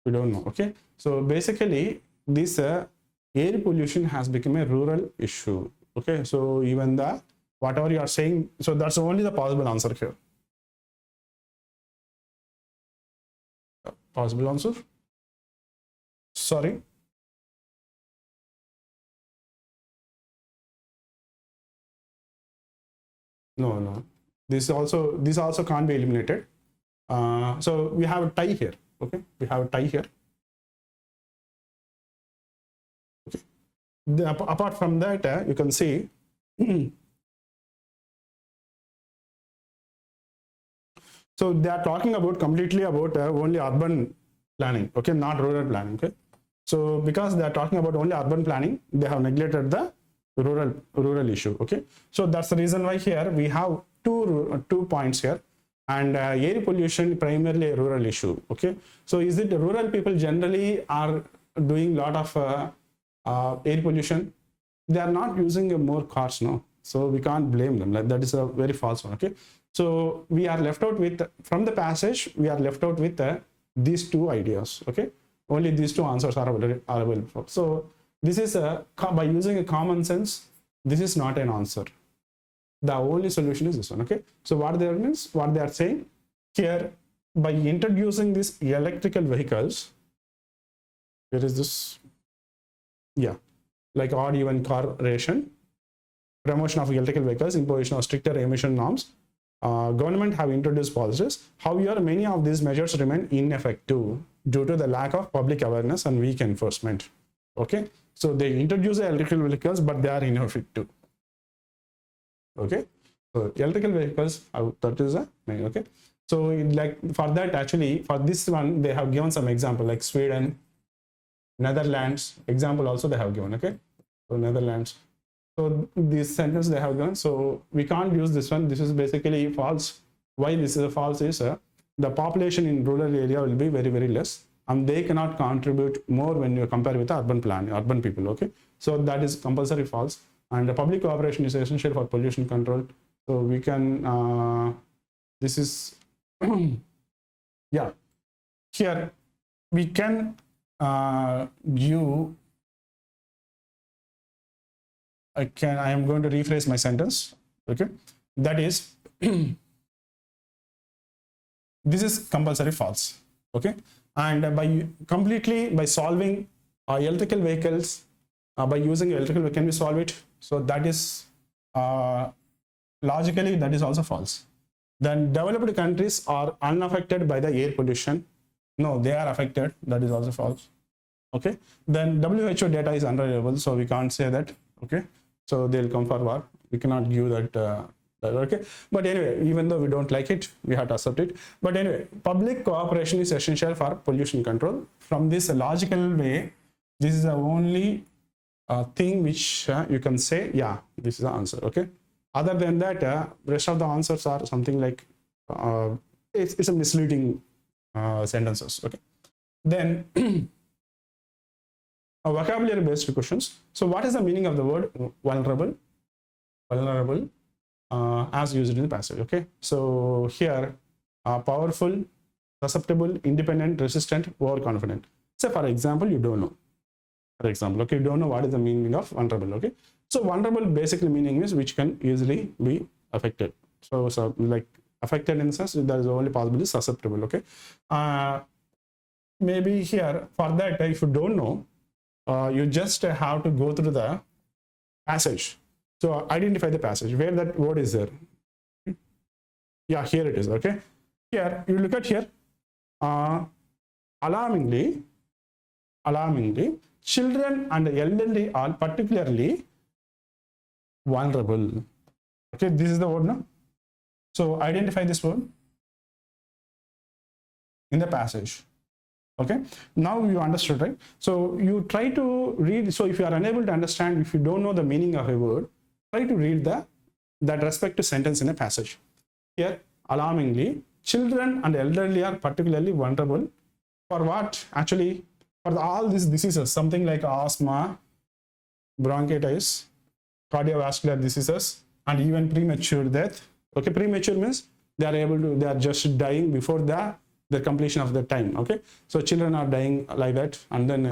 we don't know. Okay, so basically this air pollution has become a rural issue. Okay, so even the whatever you are saying, so that's only the possible answer here. Possible answer? Sorry. No. This also can't be eliminated. So we have a tie here. Okay, we have a tie here. Okay. Apart from that, you can see so they are talking about completely about only urban planning. Okay, not rural planning. Okay, so because they are talking about only urban planning, they have neglected the rural issue. Okay, so that's the reason why here we have two points here. And air pollution primarily a rural issue. Okay, so is it rural people generally are doing lot of air pollution? They are not using more cars, no, so we can't blame them. Like, that is a very false one. Okay, so we are left out with, from the passage we are left out with these two ideas. Okay, only these two answers are available. So this is by using a common sense, this is not an answer. The only solution is this one. Okay, so what they means, what they are saying here, by introducing these electrical vehicles, here is this, yeah, like odd even car ration, promotion of electrical vehicles, imposition of stricter emission norms, government have introduced policies. However, many of these measures remain ineffective due to the lack of public awareness and weak enforcement. Okay, so they introduce the electrical vehicles, but they are ineffective. Okay, so electrical vehicles, that is a main. Okay, so like for that, actually for this one they have given some example like Sweden, Netherlands example also they have given. Okay, so Netherlands, so this sentence they have given, so we can't use this one. This is basically false. Why this is a false is the population in rural area will be very, very less, and they cannot contribute more when you compare with the urban people. Okay, so that is compulsory false. And the public cooperation is essential for pollution control. So we can, this is, yeah, here we can I am going to rephrase my sentence. Okay, that is, this is compulsory false. Okay, and by solving electrical vehicles, by using electrical, can we solve it? So that is logically that is also false. Then developed countries are unaffected by the air pollution. No, they are affected. That is also false. Okay, then WHO data is unreliable, so we can't say that. Okay, so they'll come for war. We cannot give that. Okay, but anyway, even though we don't like it, we have to accept it. But anyway, public cooperation is essential for pollution control. From this logical way, this is the only thing which you can say, yeah, this is the answer. Okay, other than that, rest of the answers are something like it's a misleading sentences. Okay, then vocabulary based questions. So what is the meaning of the word vulnerable? Vulnerable as used in the passage. Okay, so here powerful, susceptible, independent, resistant, overconfident. So for example, you don't know. For example, okay, you don't know what is the meaning of vulnerable. Okay, so vulnerable basically meaning is which can easily be affected. So like affected in the sense that is only possible is susceptible. Okay, maybe here for that, if you don't know, you just have to go through the passage. So identify the passage where that word is there. Yeah, here it is. Okay, here you look at here. Alarmingly, children and elderly are particularly vulnerable. Okay, this is the word now. So identify this word in the passage. Okay, now you understood, right? So you try to read. So if you are unable to understand, if you don't know the meaning of a word, try to read that respective sentence in a passage. Here, alarmingly, children and elderly are particularly vulnerable for what? Actually, for all these diseases, something like asthma, bronchitis, cardiovascular diseases, and even premature death. Okay, premature means they are just dying before the completion of the time. Okay, so children are dying like that, and then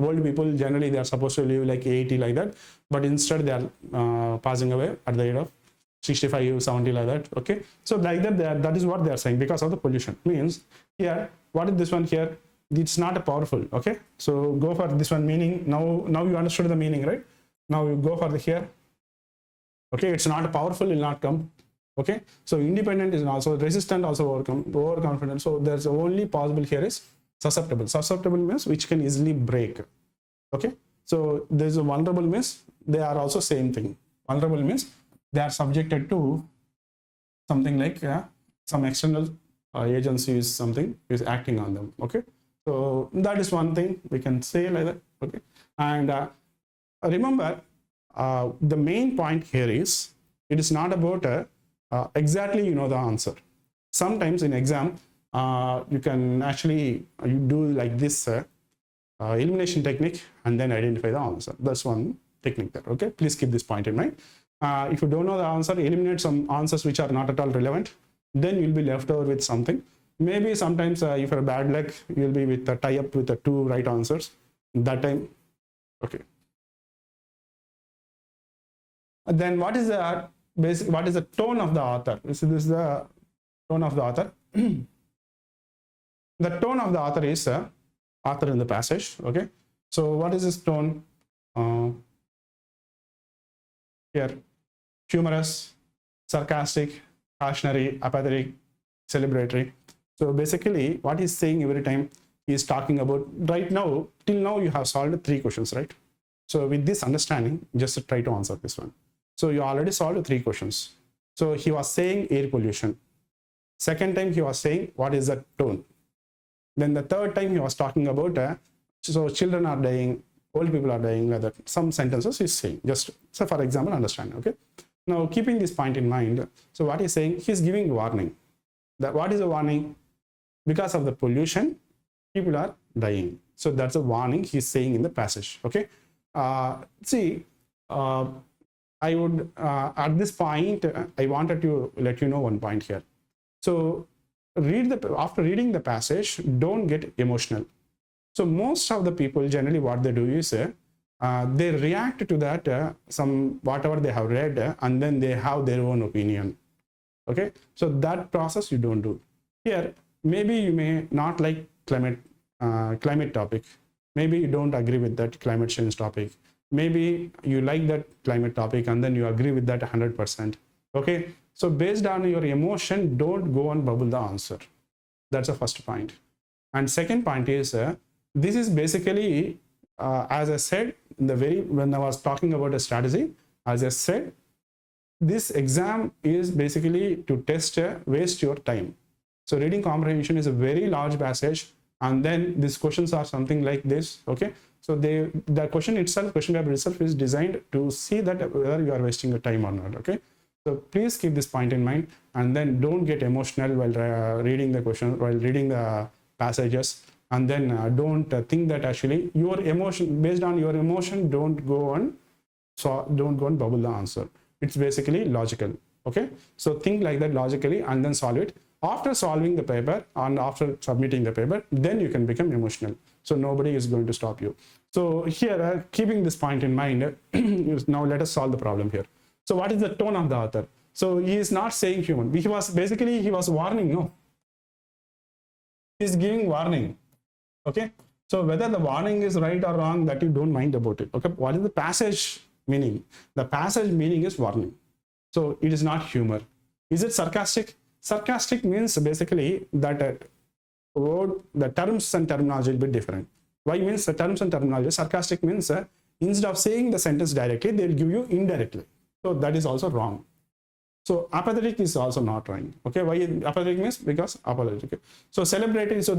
old people generally they are supposed to live like 80 like that, but instead they are passing away at the age of 65, 70 like that. Okay, so like that that is what they are saying because of the pollution. Means here, what is this one here? It's not a powerful. Okay, so go for this one meaning. Now you understood the meaning, right? Now you go for the here. Okay, it's not powerful, will not come. Okay, so independent is also resistant, also overconfident. So there's only possible here is susceptible. Susceptible means which can easily break. Okay, so there's a vulnerable means they are also same thing. Vulnerable means they are subjected to something like some external agency something is acting on them. Okay, so that is one thing we can say like that. Okay, and remember the main point here is it is not about exactly you know the answer. Sometimes in exam you can actually you do like this elimination technique and then identify the answer. That's one technique there. Okay, please keep this point in mind. If you don't know the answer, eliminate some answers which are not at all relevant, then you'll be left over with something. Maybe sometimes if you're bad luck, you'll be with a tie up with the 2 right answers that time. Okay, and then what is the basic, what is the tone of the author? This is the tone of the author. The tone of the author is author in the passage. Okay, so what is his tone? Here, humorous, sarcastic, cautionary, apathetic, celebratory. So basically what he's saying every time he is talking about, right now till now you have solved 3 questions, right? So with this understanding, just try to answer this one. So you already solved 3 questions. So he was saying air pollution. Second time he was saying what is the tone. Then the third time he was talking about so children are dying, old people are dying, like that. Some sentences he's saying, just so for example understand. Okay, now keeping this point in mind, so what he's saying, he's giving warning. That what is a warning? Because of the pollution people are dying. So that's a warning he's saying in the passage. Okay, I would at this point I wanted to let you know one point here. So after reading the passage, don't get emotional. So most of the people generally what they do is they react to that some whatever they have read and then they have their own opinion. Okay, so that process you don't do here. Maybe you may not like climate topic. Maybe you don't agree with that climate change topic. Maybe you like that climate topic and then you agree with that 100%. Okay, so based on your emotion, don't go and bubble the answer. That's the first point. And second point is this is basically as I said in when I was talking about a strategy, as I said, this exam is basically to test waste your time. So reading comprehension is a very large passage, and then these questions are something like this. Okay, so the question paper itself is designed to see that whether you are wasting your time or not. Okay, so please keep this point in mind, and then don't get emotional while reading the question, while reading the passages, and then don't think that actually your emotion, based on your emotion, don't go and bubble the answer. It's basically logical. Okay, so think like that logically and then solve it. After solving the paper and after submitting the paper, then you can become emotional. So nobody is going to stop you. So here, keeping this point in mind, now let us solve the problem here. So what is the tone of the author? So he is not saying human. He was warning. No, he's giving warning. Okay, so whether the warning is right or wrong, that you don't mind about it. Okay, what is the passage meaning? The passage meaning is warning. So it is not humor. Is it sarcastic? Sarcastic means basically that the terms and terminology will be different. Why means the terms and terminology? Sarcastic means instead of saying the sentence directly, they will give you indirectly. So that is also wrong. So apathetic is also not right. Okay, why apathetic means? Because apologetic. Okay. So celebrating, so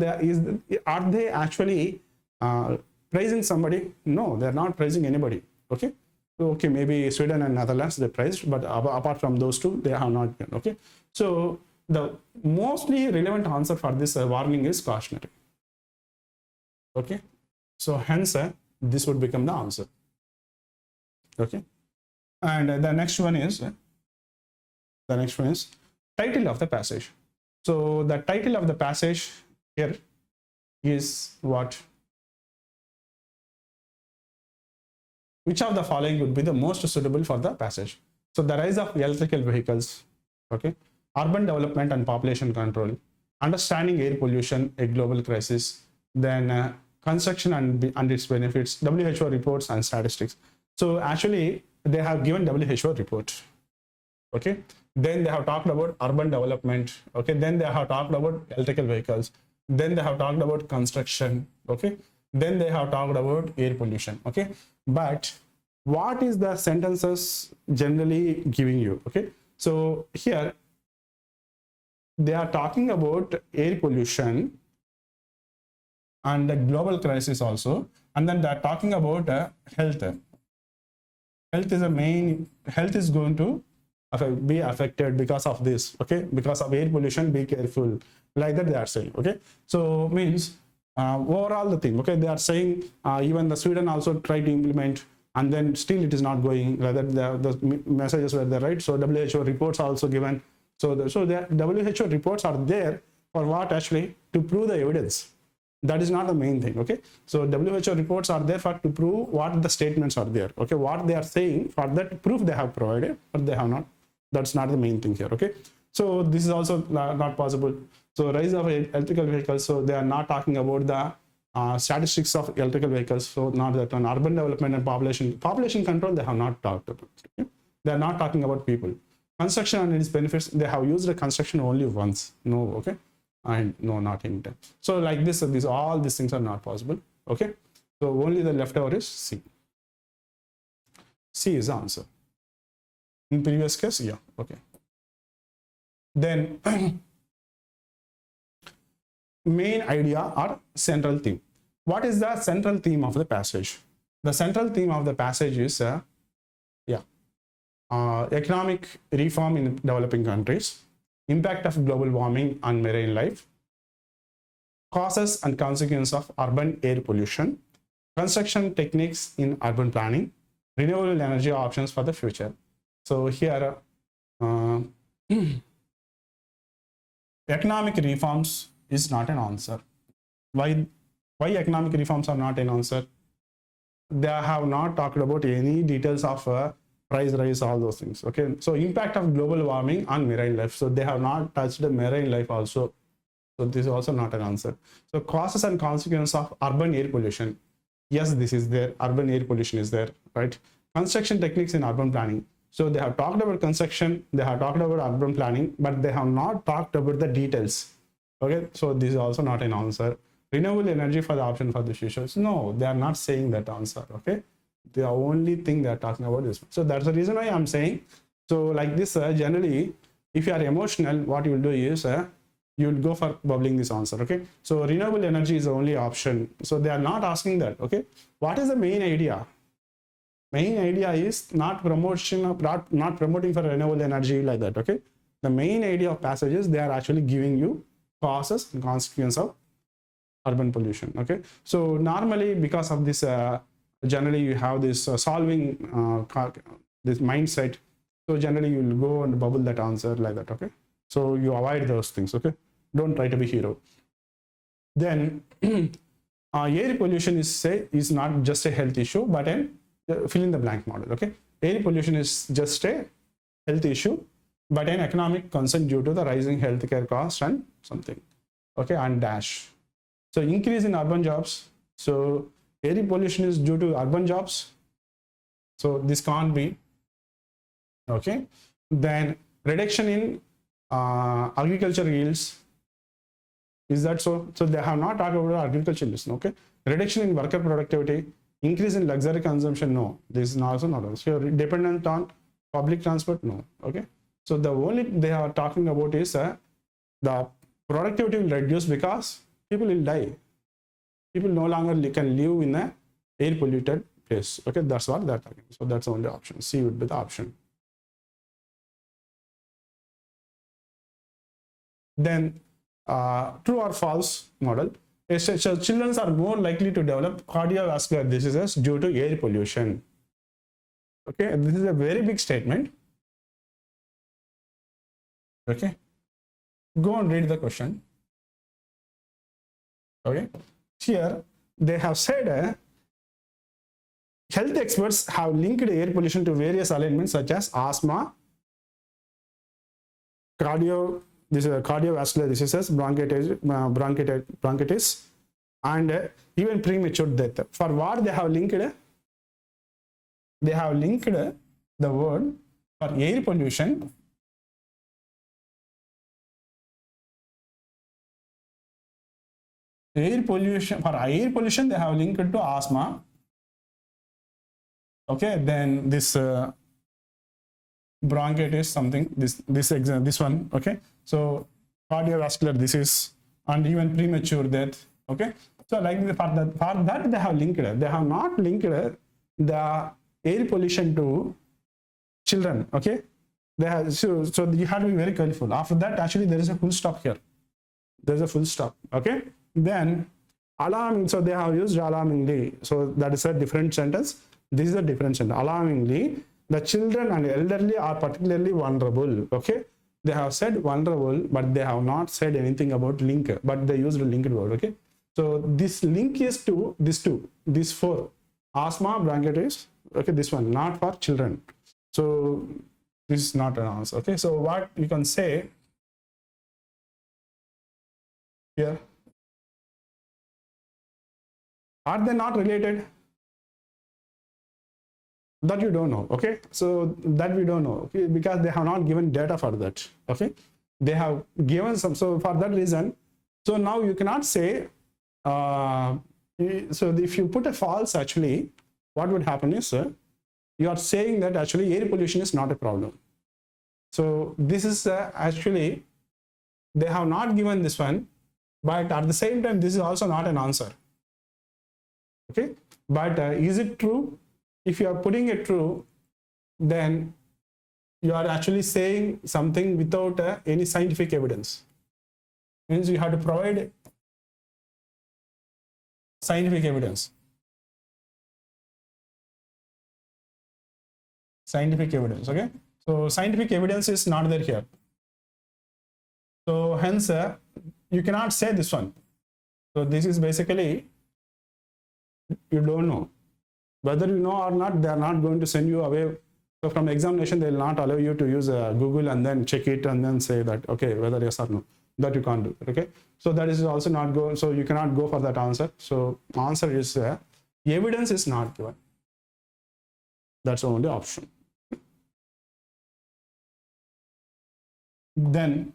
are they actually praising somebody? No, they are not praising anybody. Okay, Okay, maybe Sweden and Netherlands they priced, but apart from those two, they have not been. Okay, so the mostly relevant answer for this warning is cautionary. Okay, so hence this would become the answer. Okay, and the next one is title of the passage. So the title of the passage here is what? Which of the following would be the most suitable for the passage? So the rise of electrical vehicles, okay, urban development and population control, understanding air pollution, a global crisis, then construction and its benefits, WHO reports and statistics. So actually they have given WHO report, okay, then they have talked about urban development, okay, then they have talked about electrical vehicles, then they have talked about construction, okay, then they have talked about air pollution, okay, but what is the sentences generally giving you? Okay, so here they are talking about air pollution and the global crisis also, and then they are talking about health. Health is going to be affected because of this, okay, because of air pollution, be careful, like that they are saying. Okay, so means overall the thing, okay, they are saying even the Sweden also tried to implement, and then still it is not going, rather the messages were there, right? So WHO reports are also given. So the WHO reports are there for what? Actually to prove the evidence. That is not the main thing. Okay, so WHO reports are there for to prove what the statements are there, okay, what they are saying, for that proof they have provided, but they have not. That's not the main thing here. Okay, so this is also not possible. So rise of electrical vehicles, so they are not talking about the statistics of electrical vehicles, so not that on urban development and population control they have not talked about. Okay? They are not talking about people. Construction and its benefits, they have used the construction only once. No, okay, and no, not anytime. So like this, all these things are not possible. Okay, so only the leftover is C. C is the answer. In previous case, yeah, okay. Then main idea or central theme. What is the central theme of the passage? The central theme of the passage is economic reform in developing countries, impact of global warming on marine life, causes and consequences of urban air pollution, construction techniques in urban planning, renewable energy options for the future. So here economic reforms is not an answer. Why economic reforms are not an answer? They have not talked about any details of price rise, all those things. Okay, so impact of global warming on marine life, so they have not touched the marine life also, so this is also not an answer. So causes and consequences of urban air pollution, yes, this is there, urban air pollution is there, right? Construction techniques in urban planning, so they have talked about construction, they have talked about urban planning, but they have not talked about the details. Okay, so this is also not an answer. Renewable energy for the option for the future, no, they are not saying that answer. Okay, the only thing they are talking about is, so that's the reason why I'm saying, so like this generally if you are emotional, what you will do is you will go for bubbling this answer. Okay, so renewable energy is the only option, so they are not asking that. Okay, what is the main idea? Main idea is not promotion of not promoting for renewable energy like that. Okay, the main idea of passages, they are actually giving you causes and consequences of urban pollution. Okay, so normally because of this generally you have this solving this mindset, so generally you will go and bubble that answer like that. Okay, so you avoid those things. Okay, don't try to be hero. Then air pollution is not just a health issue, but an fill in the blank model. Okay, air pollution is just a health issue, but an economic concern due to the rising healthcare cost and something. Okay, and dash. So increase in urban jobs, so air pollution is due to urban jobs, so this can't be. Okay, then reduction in agriculture yields, is that so? So they have not talked about agriculture yields. Okay, reduction in worker productivity, increase in luxury consumption, no, this is also not. So dependent on public transport, no. Okay, so the only they are talking about is the productivity will reduce because people will die. People no longer can live in a air polluted place. Okay, that's what they're talking. So that's the only option. C would be the option. Then true or false model. So children are more likely to develop cardiovascular diseases due to air pollution. Okay, this is a very big statement. Okay, go and read the question. Okay, here they have said health experts have linked air pollution to various ailments such as asthma, cardiovascular diseases, bronchitis, and even premature death. For what they have linked? They have linked the word for air pollution. For air pollution, they have linked to asthma. Okay, then this bronchitis, something, this one. Okay, so cardiovascular disease and even premature death. Okay, so like for that they have linked. They have not linked the air pollution to children. Okay, they have, so you have to be very careful. After that, actually there is a full stop here. There's a full stop. Okay, then alarming. So they have used alarmingly. So that is a different sentence. This is a different sentence. Alarmingly, the children and elderly are particularly vulnerable. Okay, they have said vulnerable, but they have not said anything about link. But they used a linked word. Okay, so this link is to these four: asthma, bronchitis. Okay, this one not for children. So this is not an answer. Okay, so what you can say here? Are they not related? That you don't know. Okay, so that we don't know. Okay, because they have not given data for that. Okay, they have given some. So for that reason, so now you cannot say. So if you put a false, actually, what would happen is you are saying that actually air pollution is not a problem. So this is actually they have not given this one, but at the same time this is also not an answer. Okay, but is it true? If you are putting it true, then you are actually saying something without any scientific evidence. Means you have to provide scientific evidence. Scientific evidence. Okay, so scientific evidence is not there here. So hence you cannot say this one. So this is basically you don't know. Whether you know or not, they are not going to send you away. So from examination, they will not allow you to use Google and then check it and then say that, okay, whether yes or no. That you can't do. Okay, so that is also not go. So you cannot go for that answer. So answer is evidence is not given. That's the only option. Then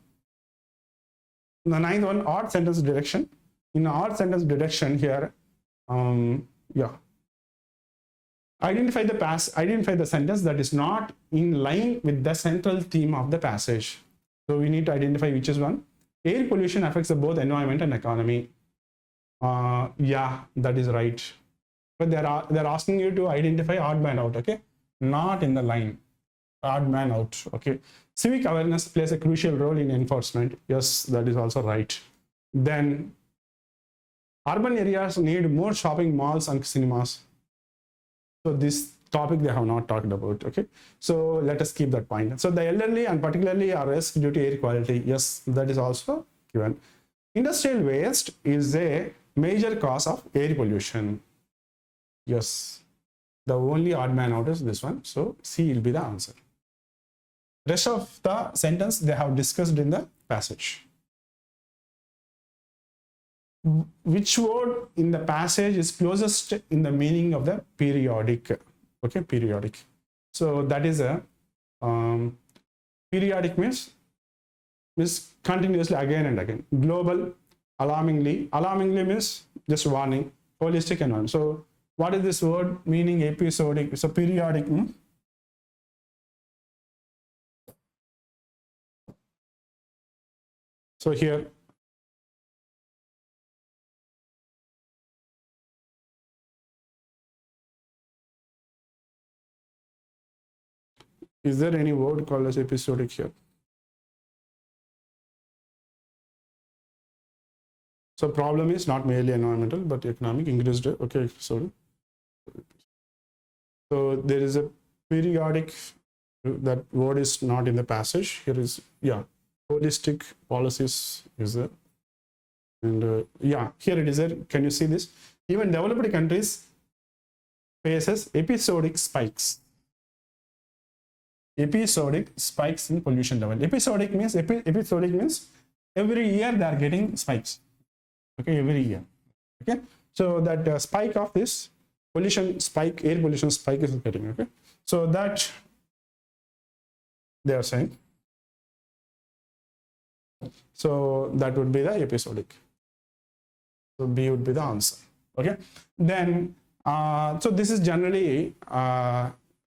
the ninth one, odd sentence direction. In odd sentence direction here, identify the sentence that is not in line with the central theme of the passage. So we need to identify which is one. Air pollution affects both environment and economy. Yeah, that is right. But they're asking you to identify odd man out. Okay, not in the line. Odd man out. Okay. Civic awareness plays a crucial role in enforcement. Yes, that is also right. Then urban areas need more shopping malls and cinemas. So this topic they have not talked about. Okay, so let us keep that point. So the elderly and particularly are risk due to air quality. Yes, that is also given. Industrial waste is a major cause of air pollution. Yes, the only odd man out is this one. So C will be the answer. Rest of the sentence they have discussed in the passage. Which word in the passage is closest in the meaning of the periodic? Okay, periodic. So that is a periodic means continuously again and again. Global, alarmingly means just warning. Holistic and on. So what is this word meaning? Episodic. So periodic. So here Is there any word called as episodic here? So problem is not merely environmental, but economic, increased. Okay, so there is a periodic, that word is not in the passage. Here is, yeah, holistic policies is there. And yeah, here it is there. Can you see this? Even developed countries faces episodic spikes. Episodic spikes in pollution level. Episodic means every year they are getting spikes. Okay, every year. Okay, so that spike of this pollution spike, air pollution spike is getting. Okay, so that they are saying. So that would be the episodic. So B would be the answer. Okay, then so this is generally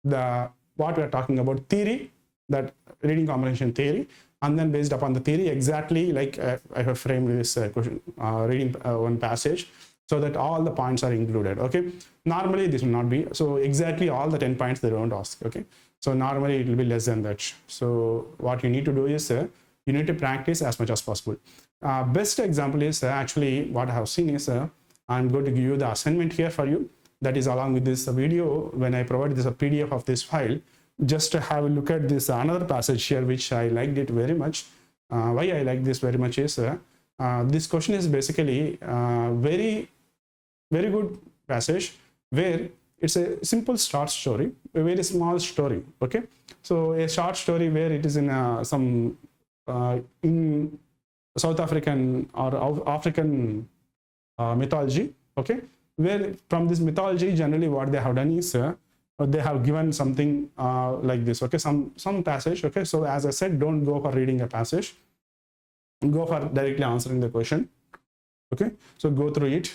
the what we are talking about, theory, that reading comprehension theory, and then based upon the theory, exactly like I have framed this question, reading one passage, so that all the points are included. Okay, normally this will not be so exactly all the 10 points they don't ask. Okay, so normally it will be less than that. So what you need to do is you need to practice as much as possible. Best example is actually what I have seen is I'm going to give you the assignment here for you. That is along with this video. When I provide this a PDF of this file, just to have a look at this another passage here, which I liked it very much. Why I like this very much is this question is basically very good passage where it's a simple short story, a very small story. Okay, so a short story where it is in some in South African or African mythology. Okay, where from this mythology generally what they have done is they have given something like this. Okay, some passage. Okay, so as I said, don't go for reading a passage, go for directly answering the question. Okay, so go through it.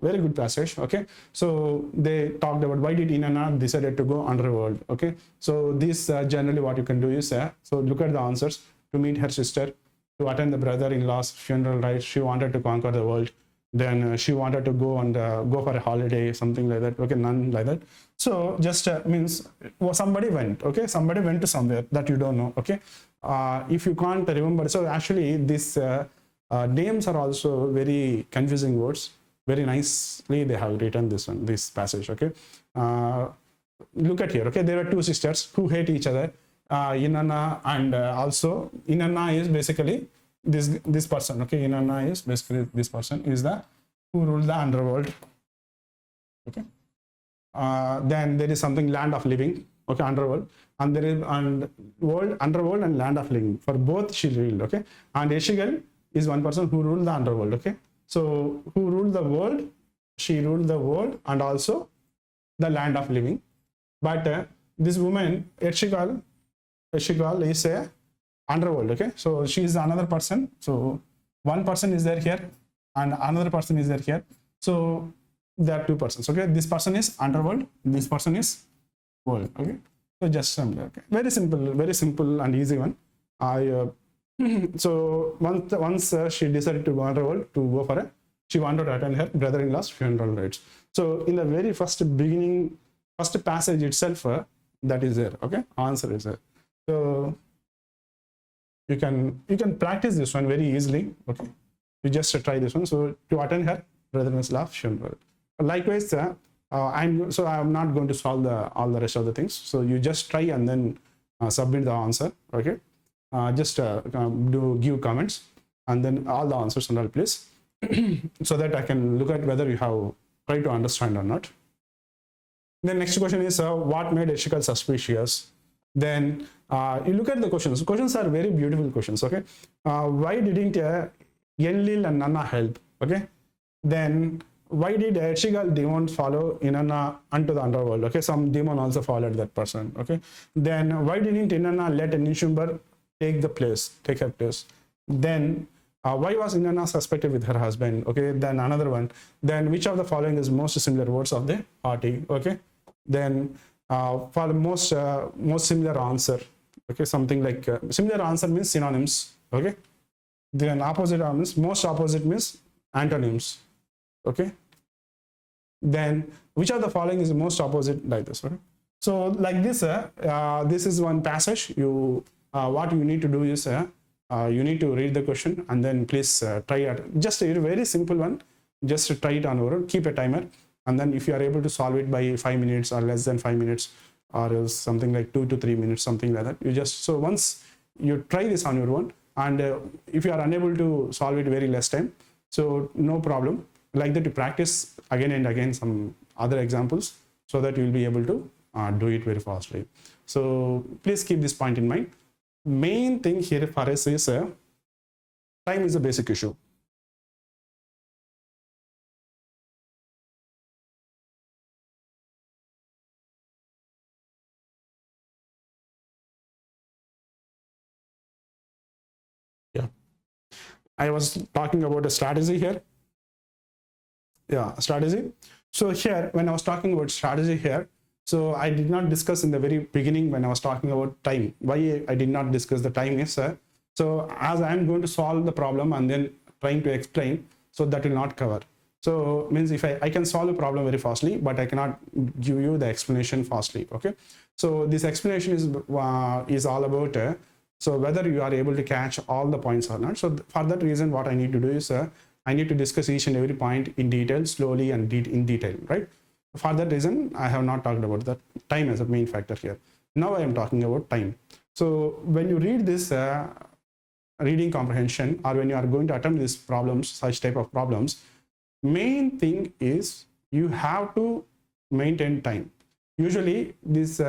Very good passage. Okay, so they talked about why did Inanna decided to go underworld. Okay, so this generally what you can do is so look at the answers. To meet her sister, to attend the brother-in-law's funeral rites, she wanted to conquer the world. Then she wanted to go and go for a holiday, something like that. Okay, none like that. So just means somebody went. Okay, somebody went to somewhere that you don't know. Okay, if you can't remember, so actually this names are also very confusing words. Very nicely they have written this passage. Okay, look at here. Okay, there are two sisters who hate each other. Inanna and also Inanna is basically this person. Okay, Inanna is basically this person is the who ruled the underworld. Okay, then there is something land of living. Okay, underworld, and there is underworld and land of living. For both she ruled. Okay, and Eshigal is one person who ruled the underworld. Okay, so who ruled the world? She ruled the world and also the land of living. But this woman Eshigal is a underworld. Okay, so she is another person. So one person is there here and another person is there here. So there are two persons. Okay, this person is underworld, this person is world. Okay, so just similar. Okay, very simple and easy one. So once she decided to go underworld to go for she wanted to attend her brother-in-law's funeral rites. So in the very first passage itself, that is there. Okay, answer is there. So you can practice this one very easily. Okay, you just try this one. So to attend her brother-in-law's funeral. Likewise, I'm not going to solve all the rest of the things. So you just try and then submit the answer. Okay, just give comments and then all the answers and all, please, so that I can look at whether you have tried to understand or not. The next question is what made Eshigal suspicious? Then you look at the questions. Questions are very beautiful questions. Okay, why didn't Enlil and Nanna help? Okay, then why did Eshigal demon follow Inanna unto the underworld? Okay, some demon also followed that person. Okay, then why didn't Inanna let Nishumbar take her place? Then why was Inanna suspected with her husband? Okay, then another one. Then which of the following is most similar words of the party? Okay, then for the most similar answer. Okay, something like similar answer means synonyms. Okay, then opposite means most opposite means antonyms. Okay, then which of the following is most opposite like this? Okay? So like this, this is one passage. You what you need to do is you need to read the question and then please try it. Just a very simple one. Just try it on over. Keep a timer, and then if you are able to solve it by 5 minutes or less than 5 minutes, or else something like 2 to 3 minutes, something like that. You just, so once you try this on your own, and if you are unable to solve it very less time, so no problem. Like that, you practice again and again some other examples so that you will be able to do it very fastly. So please keep this point in mind. Main thing here for us is time is a basic issue. Yeah, I was talking about a strategy here. Yeah, strategy. So here, when I was talking about strategy here, so I did not discuss in the very beginning when I was talking about time. Why I did not discuss the time is, so as I am going to solve the problem and then trying to explain, so that will not cover. So means if I can solve a problem very fastly, but I cannot give you the explanation fastly. Okay. So this explanation is all about so whether you are able to catch all the points or not. So for that reason, what I need to do is I need to discuss each and every point in detail, slowly and in detail, right? For that reason, I have not talked about that time as a main factor here. Now I am talking about time. So when you read this reading comprehension, or when you are going to attempt these problems, such type of problems, main thing is you have to maintain time. Usually these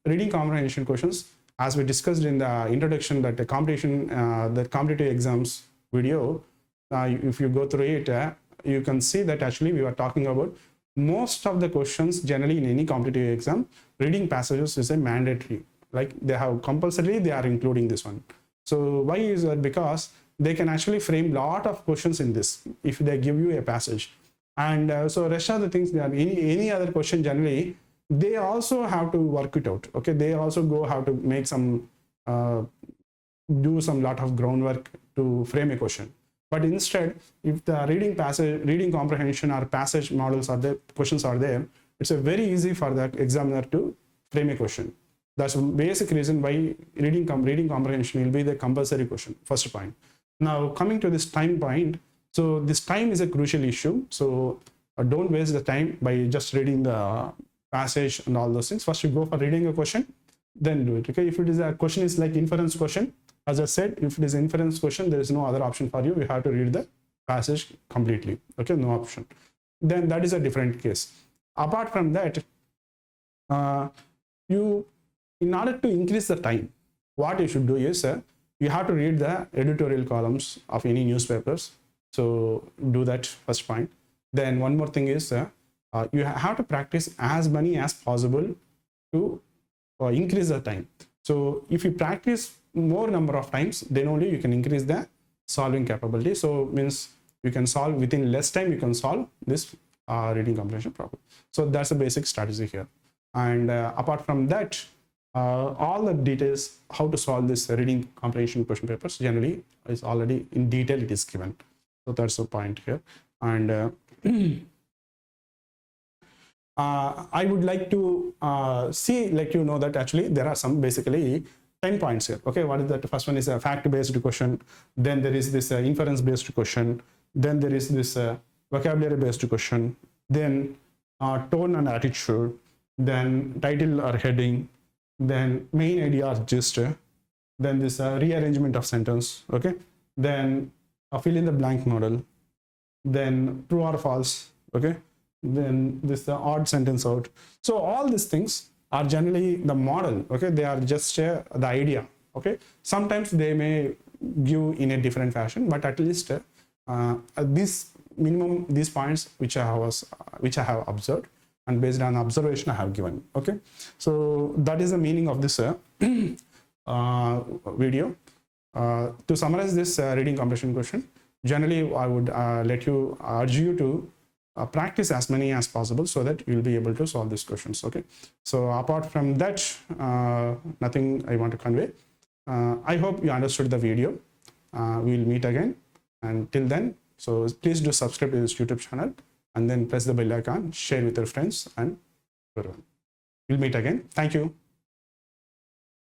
reading comprehension questions, as we discussed in the introduction, that the competitive exams video, if you go through it, you can see that actually we were talking about most of the questions generally in any competitive exam, reading passages is a mandatory. Like they have compulsorily, they are including this one. So why is that? Because they can actually frame lot of questions in this if they give you a passage. And so rest of the things, they are any other question generally, they also have to work it out. Okay, they also have to make some do some lot of groundwork to frame a question. But instead, if the reading comprehension or passage models are there, questions are there, it's a very easy for the examiner to frame a question. That's the basic reason why reading comprehension will be the compulsory question. First point. Now coming to this time point, so this time is a crucial issue. So don't waste the time by just reading the passage and all those things. First you go for reading a question, then do it. Okay, if it is a question is like inference question, as I said, if it is an inference question, there is no other option for you. You have to read the passage completely. Okay, no option. Then that is a different case. Apart from that, in order to increase the time, what you should do is you have to read the editorial columns of any newspapers. So do that, first point. Then one more thing is you have to practice as many as possible to increase the time. So if you practice more number of times, then only you can increase the solving capability. So means you can solve within less time, you can solve this reading comprehension problem. So that's a basic strategy here. And apart from that, all the details how to solve this reading comprehension question papers generally is already in detail, it is given. So that's the point here. And I would like to let you know that actually there are some basically 10 points here. Okay, what is that? The first one is a fact-based question. Then there is this inference-based question. Then there is this vocabulary-based question. Then tone and attitude. Then title or heading. Then main idea or gist. Then this rearrangement of sentence. Okay. Then fill in the blank model. Then true or false. Okay. Then this odd sentence out. So all these things are generally the model. Okay, they are just the idea. Okay, sometimes they may give in a different fashion, but at least these points which I have observed, and based on observation I have given. Okay, so that is the meaning of this video. To summarize this reading comprehension question, generally I would urge you to practice as many as possible so that you'll be able to solve these questions. Okay, so apart from that, nothing I want to convey. I hope you understood the video. We'll meet again, and till then, so please do subscribe to this YouTube channel and then press the bell icon, share with your friends and everyone. We'll meet again. Thank you.